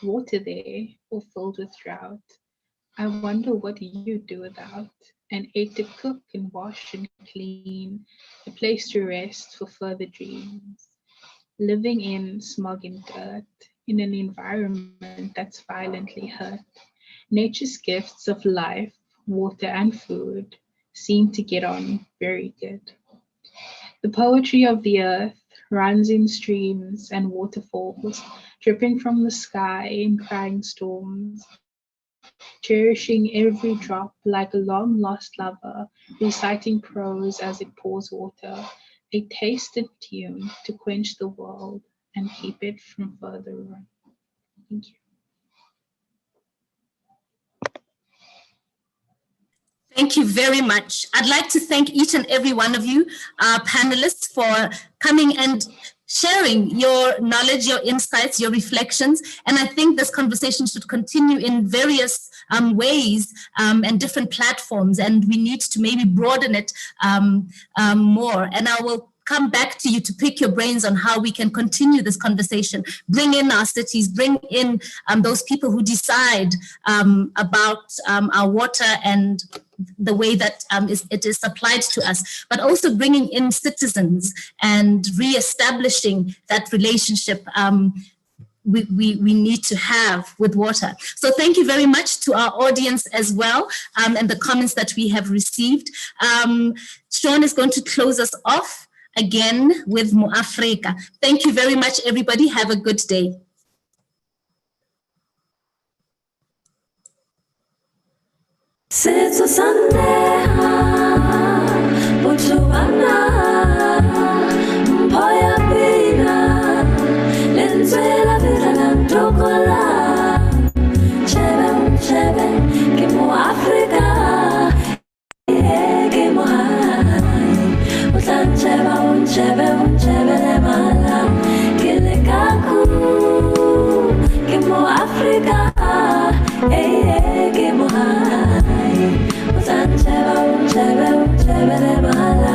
Speaker 8: water there or filled with drought. I wonder what you do without. An egg to cook and wash and clean, a place to rest for further dreams. Living in smog and dirt, in an environment that's violently hurt. Nature's gifts of life, water and food seem to get on very good. The poetry of the earth runs in streams and waterfalls, dripping from the sky in crying storms. Cherishing every drop like a long lost lover, reciting prose as it pours water, a tasted tune to quench the world and keep it from further run. Thank you.
Speaker 1: Thank you very much. I'd like to thank each and every one of you, our panelists, for coming and sharing your knowledge, your insights, your reflections. And I think this conversation should continue in various ways and different platforms, and we need to maybe broaden it more. And I will come back to you to pick your brains on how we can continue this conversation, bring in our cities, bring in those people who decide about our water and the way that it is supplied to us, but also bringing in citizens and reestablishing that relationship we need to have with water. So thank you very much to our audience as well, and the comments that we have received. Sean is going to close us off again with Mu'afrika. Thank you very much, everybody. Have a good day.
Speaker 9: Setso sandeha, butuana, mpoya pina, lenzuela vizana ntokola, chebe, kimo Africa, kimo hai, utancheba, unchebe le mala, kilekaku, kimo Africa, kimo hai, utancheba, unchebe le mala.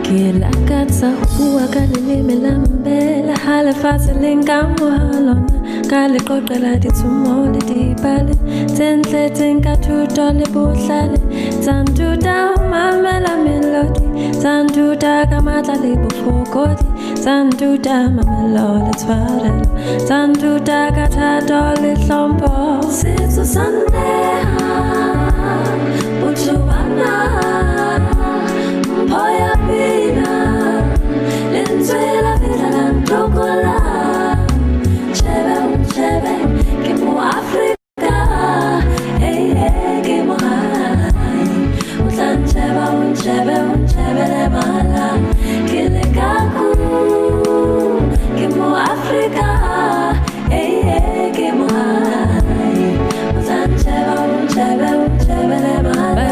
Speaker 9: Kila katsa huwa kalilimi lambela hala fasilinga muhalona kale qoqela ditsumole dipale tentle tenka tutole buhlale santuta mamela melody santuta kamatla le bufokodi santuta mamelo le tshwarelo santuta kathato le hlompo setso sandeha butuana mpoya pina lenzuela vizana ntokola chebe kimo Africa kimo hai utancheba unchebe le mala kilekaku kimo Africa kimo hai utancheba unchebe le mala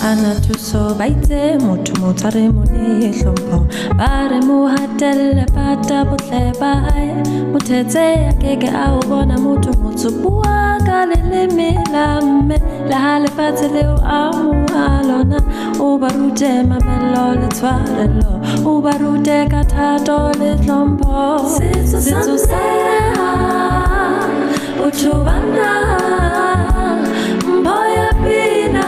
Speaker 9: ana tuso baite motho motsare mone hlompo bare mo hatelle pata botle bae mothetse ya keke a o bona motho motso bua ka le melamme la hale patele o a mo alona o barute mamelo le tshwarelo o barute ka thato le hlompo setso sa o tshobana mboya pina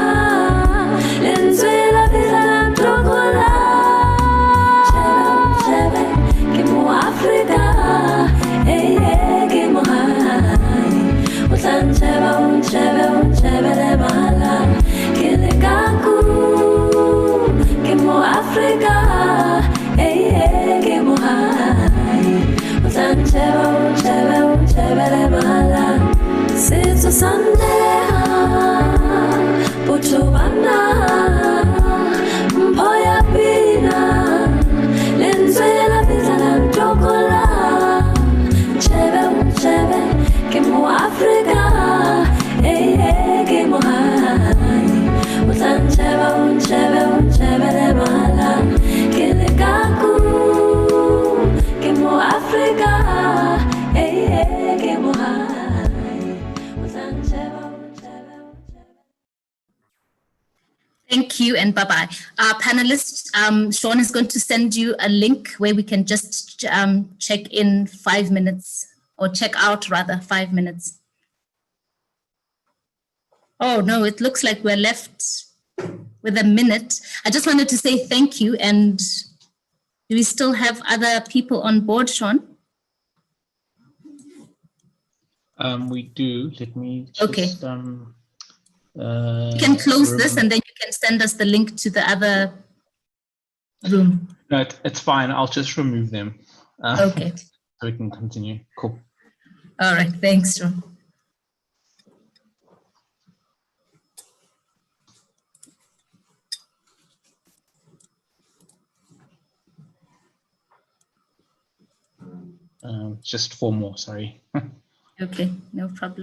Speaker 9: lenzuela vizana ntokola chebe kimo Africa kimo hai utancheba unchebe le mala kilekaku kimo Africa kimo hai utancheba unchebe le mala setso sandeha butuana mpoya pina lenzuela vizana ntokola chebe kimo Africa kimo hai utancheba unchebe le mala kilekaku kimo Africa kimo hai utancheba.
Speaker 1: Thank you and bye-bye. Our panelists, Sean is going to send you a link where we can just check in 5 minutes or check out rather 5 minutes. Oh no, it looks like we're left with a minute. I just wanted to say thank you, and do we still have other people on board, Sean?
Speaker 5: We do. Let me just,
Speaker 1: okay. You can close this and then you can send us the link to the other room.
Speaker 5: No, it's fine. I'll just remove them.
Speaker 1: Okay.
Speaker 5: So we can continue. Cool.
Speaker 1: All right. Thanks, Sean.
Speaker 5: Just 4 more, sorry.
Speaker 1: Okay, no problem.